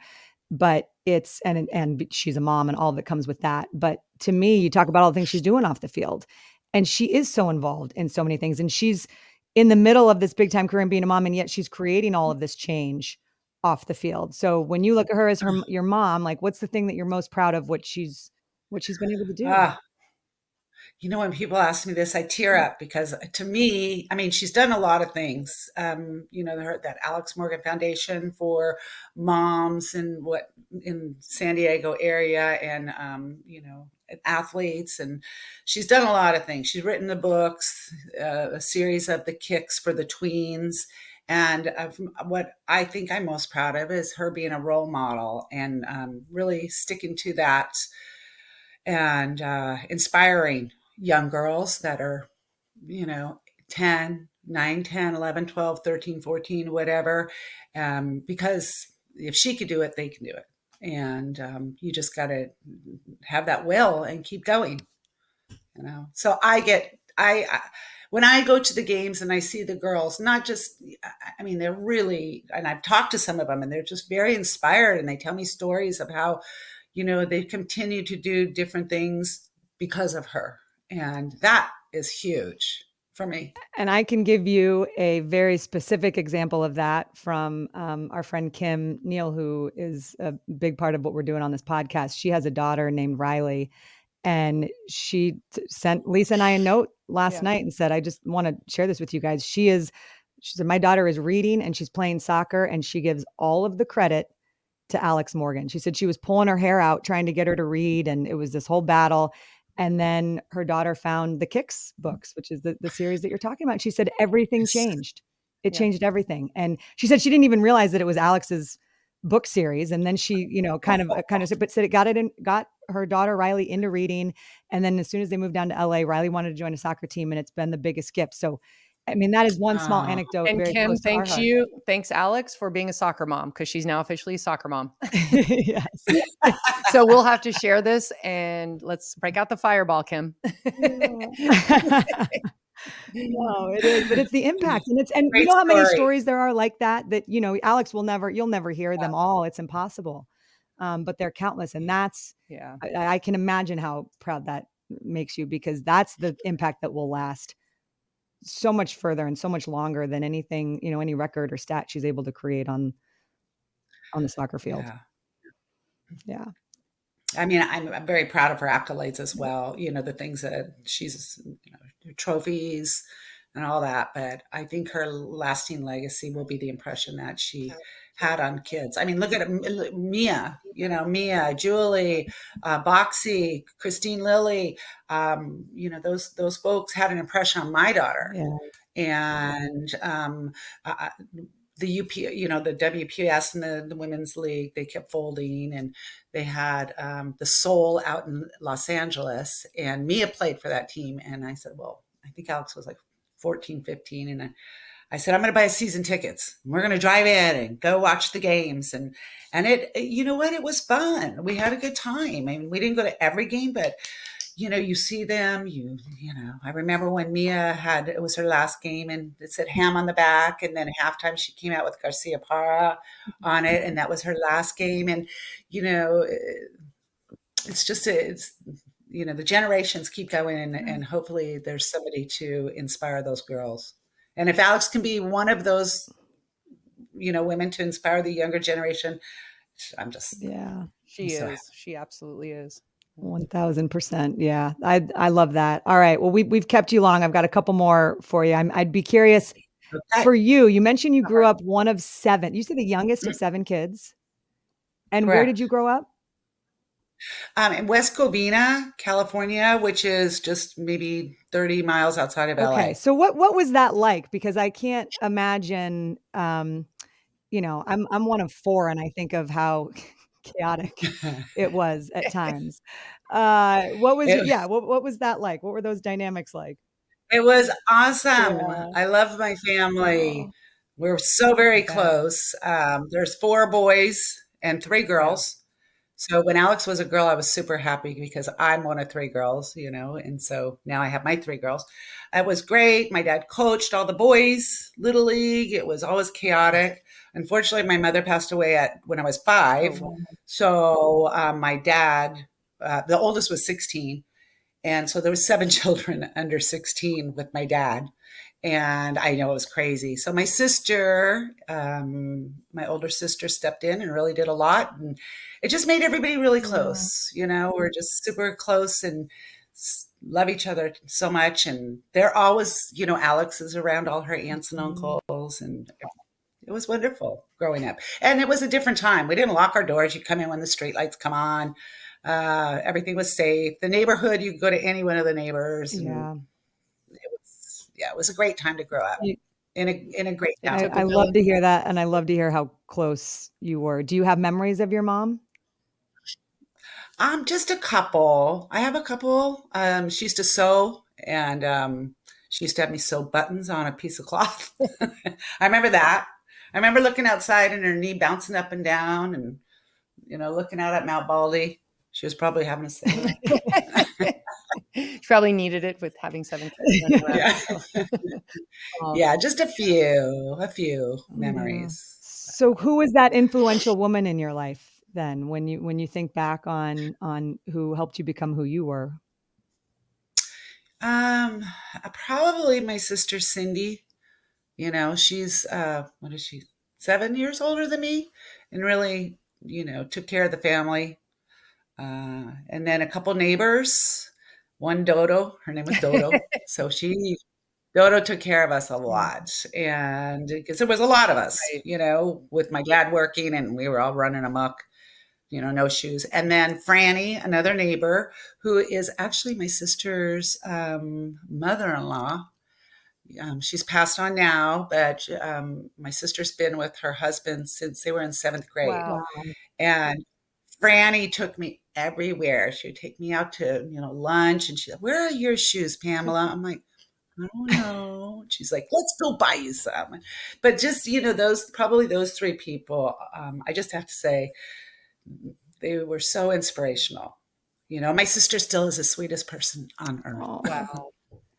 Speaker 4: But it's and she's a mom and all that comes with that. But to me, you talk about all the things she's doing off the field, and she is so involved in so many things, and she's in the middle of this big time career and being a mom, and yet she's creating all of this change off the field. So when you look at her as your mom, like what's the thing that you're most proud of what she's been able to do?
Speaker 6: When people ask me this, I tear up because to me, I mean, she's done a lot of things. That Alex Morgan Foundation for moms in San Diego area and, athletes. And she's done a lot of things. She's written the books, a series of the kicks for the tweens. And what I think I'm most proud of is her being a role model and really sticking to that and inspiring young girls that are, 10, 9, 10, 11, 12, 13, 14, whatever. Because if she could do it, they can do it. And you just got to have that will and keep going. So when I go to the games and I see the girls, not just, I mean, they're really, and I've talked to some of them and they're just very inspired and they tell me stories of how, they continue to do different things because of her. And that is huge for me.
Speaker 4: And I can give you a very specific example of that from our friend Kim Neal, who is a big part of what we're doing on this podcast. She has a daughter named Riley, and she sent Lisa and I a note last night and said, I just want to share this with you guys. She said, my daughter is reading and she's playing soccer, and she gives all of the credit to Alex Morgan. She said she was pulling her hair out trying to get her to read, and it was this whole battle. And then her daughter found the Kicks books, which is the series that you're talking about. She said everything changed. It changed everything. And she said she didn't even realize that it was Alex's book series. And then she, kind of but said it got her daughter Riley into reading. And then as soon as they moved down to LA, Riley wanted to join a soccer team, and it's been the biggest gift. So, I mean, that is one small anecdote.
Speaker 5: And
Speaker 4: very
Speaker 5: Kim,
Speaker 4: close to our heart.
Speaker 5: thanks Alex for being a soccer mom, because she's now officially a soccer mom.
Speaker 4: Yes.
Speaker 5: So we'll have to share this, and let's break out the fireball, Kim.
Speaker 4: No, it is, but it's the impact, and
Speaker 6: Great
Speaker 4: you know how many
Speaker 6: story.
Speaker 4: stories there are like that Alex you'll never hear them all. It's impossible. But they're countless, and that's, I can imagine how proud that makes you, because that's the impact that will last so much further and so much longer than anything, any record or stat she's able to create on the soccer field. Yeah.
Speaker 6: I mean, I'm very proud of her accolades as well. The things that she's, trophies and all that. But I think her lasting legacy will be the impression that she had on kids. I mean, look at Mia, Mia, Julie, Boxy, Christine Lilly. Those folks had an impression on my daughter.
Speaker 4: Yeah.
Speaker 6: And the the WPS and the Women's League, they kept folding, and they had the Soul out in Los Angeles, and Mia played for that team. And I said, well, I think Alex was like 14, 15. And I said, I'm going to buy season tickets. We're going to drive in and go watch the games. And it, you know what? It was fun. We had a good time. I mean, we didn't go to every game, but you see them, I remember when Mia it was her last game, and it said Ham on the back. And then at halftime, she came out with Garcia Parra on it. And that was her last game. And, it's just, the generations keep going, and hopefully there's somebody to inspire those girls. And if Alex can be one of those, women to inspire the younger generation,
Speaker 5: she is. She absolutely is.
Speaker 4: 1000%. Yeah. I love that. All right. Well, we've kept you long. I've got a couple more for you. I'd be curious for you. You mentioned you grew up one of 7. You said the youngest of 7 kids. And
Speaker 6: Correct.
Speaker 4: Where did you grow up?
Speaker 6: In West Covina, California, which is just maybe 30 miles outside of LA.
Speaker 4: Okay. So what was that like? Because I can't imagine, I'm one of 4, and I think of how chaotic it was at times. What was that like? What were those dynamics like?
Speaker 6: It was awesome. I love my family.
Speaker 4: Oh.
Speaker 6: We're so very close. There's 4 boys and 3 girls. So when Alex was a girl, I was super happy because I'm one of 3 girls, and so now I have my 3 girls. It was great. My dad coached all the boys, Little League. It was always chaotic. Unfortunately, my mother passed away when I was 5.
Speaker 4: Oh, wow.
Speaker 6: So my dad, the oldest was 16. And so there was 7 children under 16 with my dad. And I know it was crazy. So my sister, my older sister, stepped in and really did a lot. And it just made everybody really close. We're just super close and love each other so much. And they're always, Alex is around all her aunts and uncles. And it was wonderful growing up. And it was a different time. We didn't lock our doors. You come in when the streetlights come on. Everything was safe. The neighborhood, you could go to any one of the neighbors. And it was a great time to grow up in a great town.
Speaker 4: I love to hear that. And I love to hear how close you were. Do you have memories of your mom?
Speaker 6: Just a couple. I have a couple. She used to sew, and She used to have me sew buttons on a piece of cloth. I remember that. I remember looking outside and her knee bouncing up and down and, looking out at Mount Baldy. She was probably having a sale.
Speaker 5: She probably needed it with having 7 kids running around.
Speaker 6: Yeah.
Speaker 5: So.
Speaker 6: Yeah, just a few memories.
Speaker 4: So who was that influential woman in your life then when you think back on who helped you become who you were?
Speaker 6: Probably my sister Cindy. She's what is she? 7 years older than me, and really, took care of the family. And then a couple neighbors. One Dodo, her name was Dodo. So Dodo took care of us a lot, and because there was a lot of us,
Speaker 5: Right.
Speaker 6: with my dad working, and we were all running amok. No shoes. And then Franny, another neighbor, who is actually my sister's mother-in-law. She's passed on now, but my sister's been with her husband since they were in 7th grade.
Speaker 5: Wow.
Speaker 6: And Franny took me everywhere. She would take me out to, lunch, and she's like, "Where are your shoes, Pamela?" I'm like, "I don't know." She's like, "Let's go buy you some." But just, those 3 people, I just have to say, they were so inspirational. My sister still is the sweetest person on earth.
Speaker 4: Oh,
Speaker 5: Wow.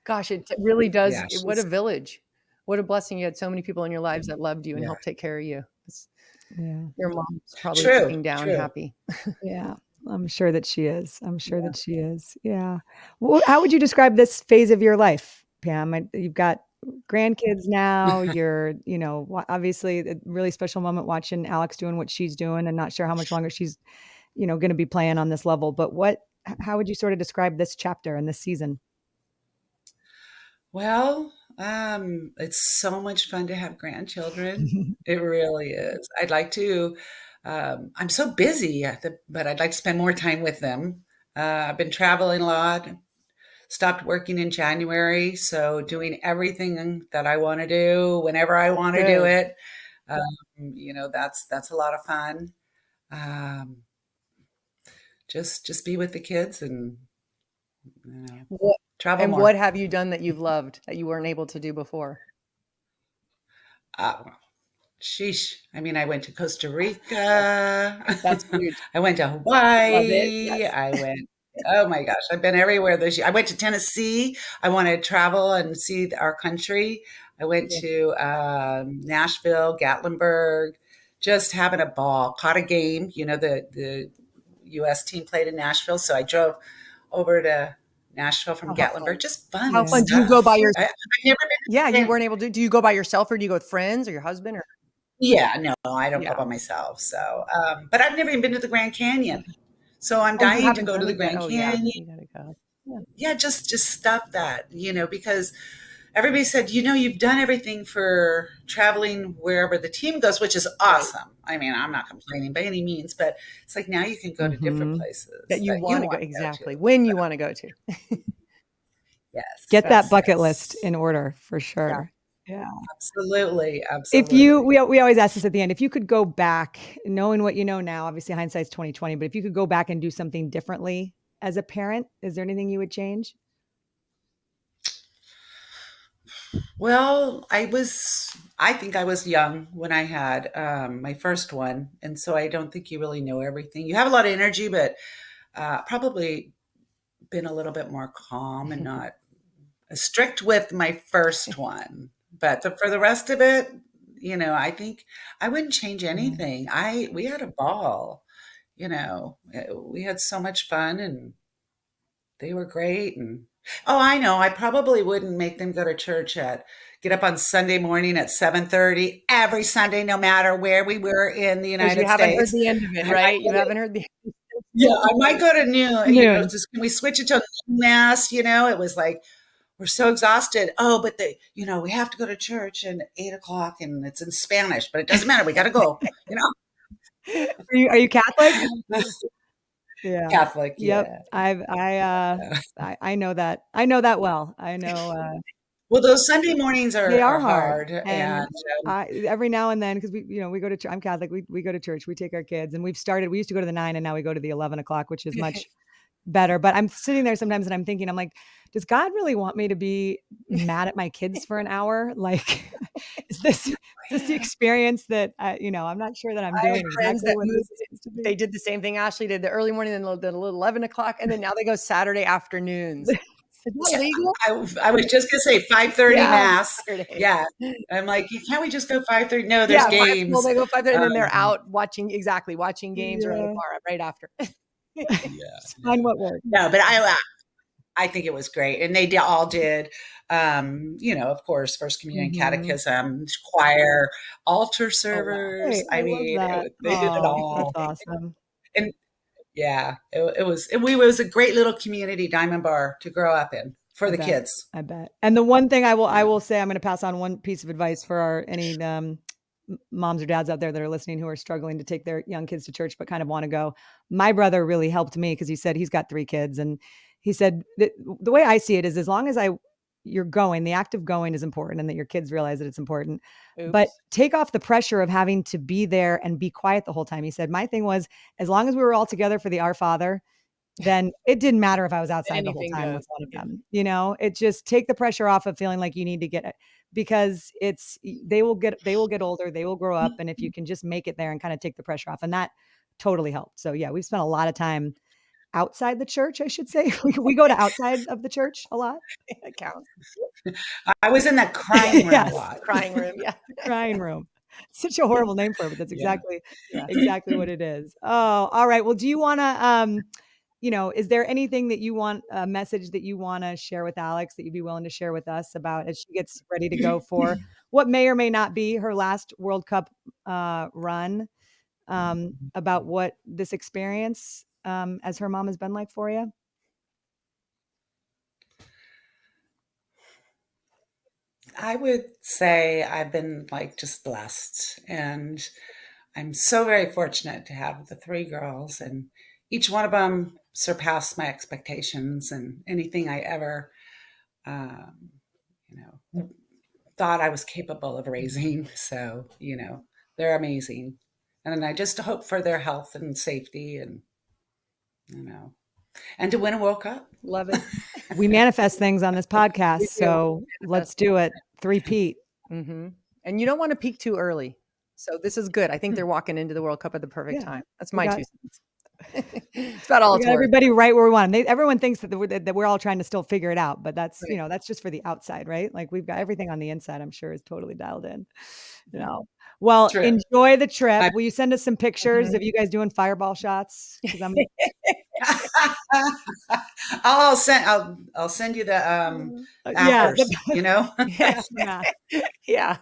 Speaker 5: Gosh, it really does.
Speaker 6: Yeah,
Speaker 5: What a village. What a blessing. You had so many people in your lives that loved you and helped take care of you.
Speaker 4: yeah.
Speaker 5: Your mom's probably
Speaker 6: True,
Speaker 5: sitting down
Speaker 6: true.
Speaker 5: happy.
Speaker 4: Yeah. I'm sure that she is. That she is. Yeah. Well, how would you describe this phase of your life, Pam? You've got grandkids now. You're, obviously a really special moment watching Alex doing what she's doing, and not sure how much longer she's, going to be playing on this level. But how would you sort of describe this chapter and this season?
Speaker 6: Well, it's so much fun to have grandchildren. It really is. I'd like to, I'm so busy, but I'd like to spend more time with them. I've been traveling a lot, stopped working in January, so doing everything that I want to do whenever I want to do it. That's a lot of fun. Just be with the kids and travel more.
Speaker 5: What have you done that you've loved that you weren't able to do before?
Speaker 6: Sheesh. I mean, I went to Costa Rica.
Speaker 5: That's huge.
Speaker 6: I went to Hawaii. Yes. Oh my gosh, I've been everywhere this year. I went to Tennessee. I want to travel and see our country. I went to Nashville, Gatlinburg, just having a ball. Caught a game. The U.S. team played in Nashville, so I drove over to Nashville from Gatlinburg. Just fun.
Speaker 5: How fun. Do you go by yourself?
Speaker 6: I've never been.
Speaker 5: Yeah, you weren't able to. Do you go by yourself, or do you go with friends or your husband? Or
Speaker 6: yeah, no, I don't go by myself. So, but I've never even been to the Grand Canyon. So I'm dying to go to the Grand Canyon.
Speaker 5: You gotta go.
Speaker 6: Yeah, just stuff that, because everybody said, you've done everything for traveling wherever the team goes, which is awesome. Right. I mean, I'm not complaining by any means, but it's like now you can go to different places
Speaker 5: that you want to go. Exactly. When you want to go to.
Speaker 6: Yes.
Speaker 4: Get that bucket list in order for sure. Yeah.
Speaker 6: Absolutely.
Speaker 4: If we always ask this at the end, if you could go back, knowing what you know now, obviously hindsight's 2020, but if you could go back and do something differently as a parent, is there anything you would change?
Speaker 6: Well, I think I was young when I had my first one. And so I don't think you really know everything. You have a lot of energy, but probably been a little bit more calm and not as strict with my first one. But for the rest of it, I think I wouldn't change anything. We had a ball, we had so much fun and they were great. And I know, I probably wouldn't make them go to church get up on Sunday morning at 7:30 every Sunday, no matter where we were in the United States.
Speaker 5: You haven't heard the end of it, right? You haven't heard the end.
Speaker 6: Yeah, I might go to noon. Can we switch it to mass? It was like, we're so exhausted. Oh, but we have to go to church at 8:00 and it's in Spanish, but it doesn't matter. We got to go,
Speaker 4: Are you Catholic?
Speaker 6: Yeah. Catholic.
Speaker 4: Yep.
Speaker 6: Yeah.
Speaker 4: I know that. I know that well. I know.
Speaker 6: Well, those Sunday mornings are hard.
Speaker 4: And every now and then, because we go to church. I'm Catholic. We go to church. We take our kids, and we used to go to the 9, and now we go to the 11 o'clock, which is much better. But I'm sitting there sometimes and I'm thinking, I'm like, does God really want me to be mad at my kids for an hour? Like, is this the experience that, I'm not sure that I'm
Speaker 5: I have
Speaker 4: doing
Speaker 5: friends
Speaker 4: exactly
Speaker 5: that
Speaker 4: what this
Speaker 5: moved.
Speaker 4: is supposed to be.
Speaker 5: They did the same thing Ashley did, the early morning, then the 11 o'clock, and then now they go Saturday afternoons. Is that legal?
Speaker 6: I was just gonna say 5:30
Speaker 5: Yeah,
Speaker 6: mass.
Speaker 5: Saturday.
Speaker 6: Yeah, I'm like, can't we just go 5:30? No, there's
Speaker 5: Yeah,
Speaker 6: games.
Speaker 5: well, they go 5:30, and then they're out watching games or at a
Speaker 4: Yeah.
Speaker 5: bar right after.
Speaker 4: Find what works.
Speaker 6: No, but I think it was great, and they all did. Of course, First Communion, Catechism, choir, altar servers.
Speaker 4: Hey,
Speaker 6: I
Speaker 4: love
Speaker 6: mean,
Speaker 4: that.
Speaker 6: they did it
Speaker 4: Oh,
Speaker 6: all.
Speaker 4: that's awesome.
Speaker 6: And yeah, it was a great little community, Diamond Bar, to grow up in for
Speaker 4: I
Speaker 6: the
Speaker 4: bet.
Speaker 6: kids.
Speaker 4: I bet. And the one thing I will say, I'm going to pass on one piece of advice for any moms or dads out there that are listening who are struggling to take their young kids to church but kind of want to go. My brother really helped me because he said he's got 3 kids, and he said that the way I see it is, as long as you're going, the act of going is important, and that your kids realize that it's important. But take off the pressure of having to be there and be quiet the whole time. He said my thing was, as long as we were all together for the Our Father, then it didn't matter if I was outside the whole
Speaker 5: Anything
Speaker 4: time
Speaker 5: goes.
Speaker 4: with one of them. It just take the pressure off of feeling like you need to get it, because they will get older, they will grow up. And if you can just make it there and kind of take the pressure off, and that totally helped. So yeah, we've spent a lot of time outside the church, I should say. We go to outside of the church a lot.
Speaker 5: That counts.
Speaker 6: I was in that crying room
Speaker 4: Yes.
Speaker 6: a lot.
Speaker 5: Crying room, yeah.
Speaker 4: Crying room. Such a horrible name for it, but that's
Speaker 6: Yeah.
Speaker 4: exactly what it is. Oh, all right. Well, do you want to, is there anything that you want, a message that you want to share with Alex that you'd be willing to share with us about as she gets ready to go for what may or may not be her last World Cup run, about what this experience as her mom has been like for you?
Speaker 6: I would say I've been just blessed, and I'm so very fortunate to have the 3 girls, and each one of them surpassed my expectations and anything I ever, thought I was capable of raising. So, they're amazing. And I just hope for their health and safety and to win a World Cup.
Speaker 5: Love it.
Speaker 4: We manifest things on this podcast, so let's do it. 3-peat.
Speaker 5: Mm-hmm. And you don't want to peak too early. So this is good. I think they're walking into the World Cup at the perfect time. That's my 2 cents. It's about all it's worth.
Speaker 4: Everybody right where we want them. Everyone thinks that we're all trying to still figure it out, but that's, that's just for the outside, right? Like, we've got everything on the inside, I'm sure, is totally dialed in. Well,
Speaker 6: True.
Speaker 4: Enjoy the trip. Will you send us some pictures of you guys doing fireball shots?
Speaker 6: I'll send you the afters,
Speaker 5: Yeah.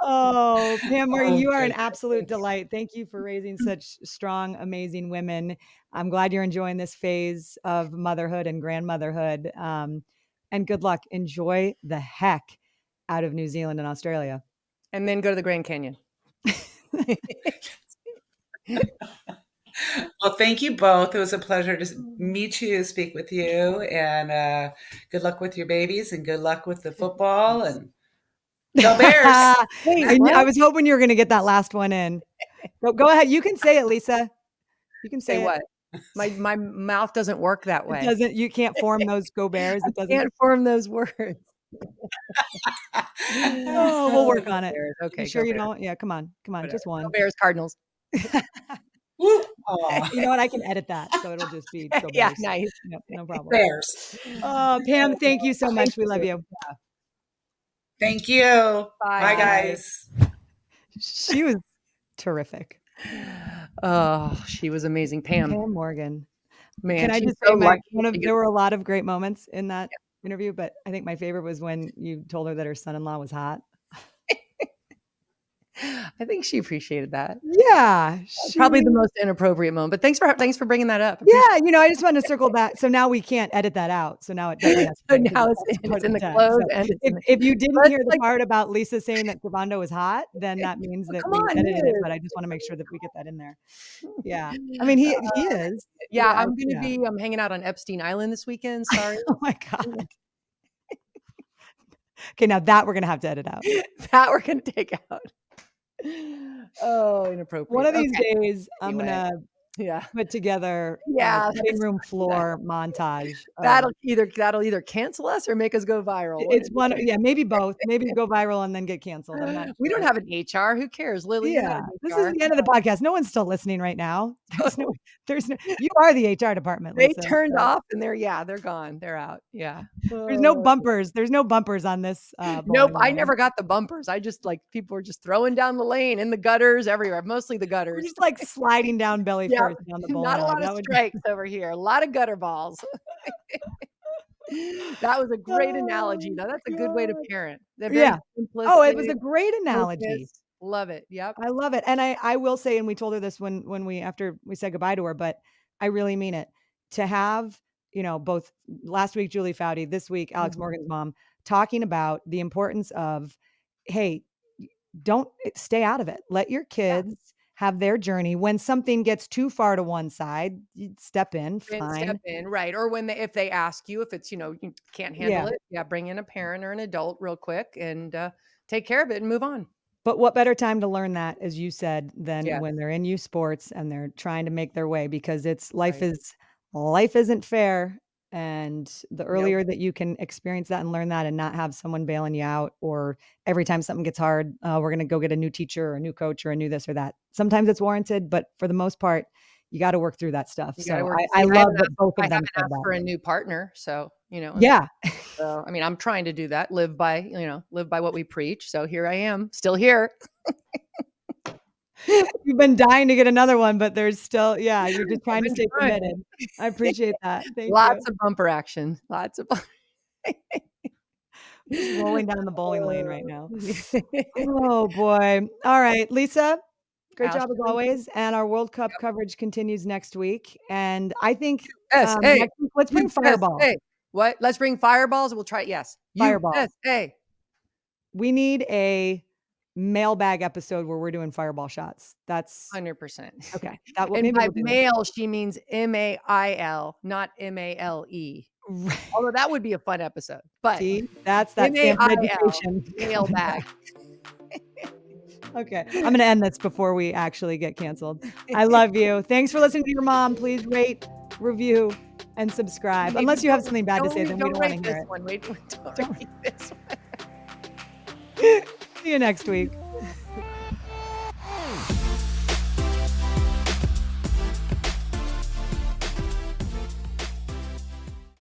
Speaker 4: Oh, Pam Morgan, you are an absolute delight. Thank you for raising such strong, amazing women. I'm glad you're enjoying this phase of motherhood and grandmotherhood. And good luck. Enjoy the heck out of New Zealand and Australia.
Speaker 5: And then go to the Grand Canyon.
Speaker 6: Well, thank you both. It was a pleasure to meet you, speak with you, and good luck with your babies, and good luck with the football, and go Bears.
Speaker 4: I was hoping you were going to get that last one in. Go ahead. You can say it, Lisa. You can say
Speaker 5: what? My mouth doesn't work that way.
Speaker 4: You can't form those go Bears.
Speaker 5: I can't form those words.
Speaker 4: Oh, we'll work on it.
Speaker 5: Bears. Okay.
Speaker 4: You sure you don't? Yeah, come on. Whatever. Just one.
Speaker 5: Go Bears, Cardinals.
Speaker 6: You
Speaker 4: know what? I can edit that, so it'll just be go Bears.
Speaker 5: Yeah, nice.
Speaker 4: No problem.
Speaker 6: Bears.
Speaker 4: Pam, thank you so much. We love you.
Speaker 6: Thank you.
Speaker 5: Bye,
Speaker 6: guys.
Speaker 4: She was terrific.
Speaker 5: Oh, she was amazing. Pam
Speaker 4: Morgan.
Speaker 5: Man,
Speaker 4: can I just say there were a lot of great moments in that interview, but I think my favorite was when you told her that her son-in-law was hot.
Speaker 5: I think she appreciated that.
Speaker 4: Yeah.
Speaker 5: Probably the most inappropriate moment, but thanks for bringing that up.
Speaker 4: Yeah. I just wanted to circle back. So now we can't edit that out. So now it doesn't have to
Speaker 5: so now it's in the clothes. So
Speaker 4: if you didn't hear the part about Lisa saying that Servando was hot, then that means that we edited it, but I just want to make sure that we get that in there. Yeah. I mean, he is.
Speaker 5: Yeah. I'm going to be hanging out on Epstein Island this weekend. Sorry.
Speaker 4: Oh my God. Okay. Now that we're going to have to edit out.
Speaker 5: That we're going to take out. Oh, inappropriate.
Speaker 4: One of these days, I'm gonna
Speaker 5: Yeah.
Speaker 4: put together
Speaker 5: Yeah,
Speaker 4: cutting room floor montage.
Speaker 5: That'll either cancel us or make us go viral.
Speaker 4: It's one, yeah, maybe both. Maybe go viral and then get canceled. I'm not
Speaker 5: We don't
Speaker 4: sure.
Speaker 5: have an HR. Who cares, Lily? You're not
Speaker 4: Yeah,
Speaker 5: an
Speaker 4: this
Speaker 5: HR.
Speaker 4: is the end of the podcast. No one's still listening right now. There's no. You are the HR department,
Speaker 5: They
Speaker 4: Lisa.
Speaker 5: turned
Speaker 4: so
Speaker 5: off and they're gone. They're out. Yeah.
Speaker 4: There's no bumpers. There's no bumpers on this.
Speaker 5: Nope.
Speaker 4: bowling
Speaker 5: I
Speaker 4: lane.
Speaker 5: never got the bumpers. I just people were just throwing down the lane in the gutters everywhere. Mostly the
Speaker 4: We're
Speaker 5: gutters.
Speaker 4: just like sliding down belly
Speaker 5: Yeah,
Speaker 4: first down the bowling
Speaker 5: Not a
Speaker 4: alley.
Speaker 5: lot
Speaker 4: That
Speaker 5: of
Speaker 4: would
Speaker 5: strikes over here. A lot of gutter balls. That was a great analogy, though. That's a good way to
Speaker 4: God.
Speaker 5: parent. They're very
Speaker 4: Yeah. Oh, it was a
Speaker 5: simplistic,
Speaker 4: great analogy.
Speaker 5: focused. Love it. Yep.
Speaker 4: I love it. And I will say, and we told her this when we after we said goodbye to her, but I really mean it. To have, both last week Julie Foudy, this week Alex
Speaker 5: Mhm.
Speaker 4: Morgan's mom talking about the importance of, hey, don't stay out of it. Let your kids have their journey. When something gets too far to one side, you step in,
Speaker 5: And
Speaker 4: fine.
Speaker 5: step in, right? Or if they ask you, if it's you can't handle it, bring in a parent or an adult real quick and take care of it and move on.
Speaker 4: But what better time to learn that, as you said, than
Speaker 5: Yes.
Speaker 4: when they're in youth sports and they're trying to make their way, because life
Speaker 5: Right.
Speaker 4: isn't fair. And the
Speaker 5: Nope.
Speaker 4: earlier that you can experience that and learn that and not have someone bailing you out, or every time something gets hard, we're going to go get a new teacher or a new coach or a new this or that. Sometimes it's warranted, but for the most part, you got to work through that stuff.
Speaker 5: You gotta
Speaker 4: So
Speaker 5: work.
Speaker 4: I
Speaker 5: See,
Speaker 4: love that both
Speaker 5: I
Speaker 4: of them
Speaker 5: haven't
Speaker 4: said
Speaker 5: asked
Speaker 4: that.
Speaker 5: for a new partner, so
Speaker 4: Yeah.
Speaker 5: So I mean, I'm trying to do that. Live by what we preach. So here I am, still here.
Speaker 4: You've been dying to get another one, but there's still, you're just trying to
Speaker 5: been
Speaker 4: stay
Speaker 5: trying.
Speaker 4: committed. I appreciate that. Thank you.
Speaker 5: Lots of bumper action. Lots of.
Speaker 4: Just rolling down the bowling lane right now. Oh boy. All right, Lisa, great job as
Speaker 5: Ashley.
Speaker 4: always. And our World Cup coverage continues next week. And I think
Speaker 5: USA.
Speaker 4: next week, let's bring Fireball.
Speaker 5: USA. What? Let's bring fireballs. We'll try. Yes.
Speaker 4: Fireball.
Speaker 5: USA.
Speaker 4: We need a mailbag episode where we're doing fireball shots. That's
Speaker 5: 100%.
Speaker 4: okay. That will
Speaker 5: And
Speaker 4: maybe
Speaker 5: by
Speaker 4: we'll do that.
Speaker 5: mail, she means MAIL, not MALE.
Speaker 4: Right.
Speaker 5: Although that would be a fun episode. But
Speaker 4: See, that's that Stanford
Speaker 5: MAIL,
Speaker 4: education.
Speaker 5: mailbag.
Speaker 4: Okay. I'm going to end this before we actually get canceled. I love you. Thanks for listening to your mom. Please rate, review, and subscribe.
Speaker 5: Maybe
Speaker 4: Unless you have something bad to say, then we don't want
Speaker 5: rate
Speaker 4: to hear
Speaker 5: this
Speaker 4: it.
Speaker 5: one. Wait, don't rate this one.
Speaker 4: See you next week.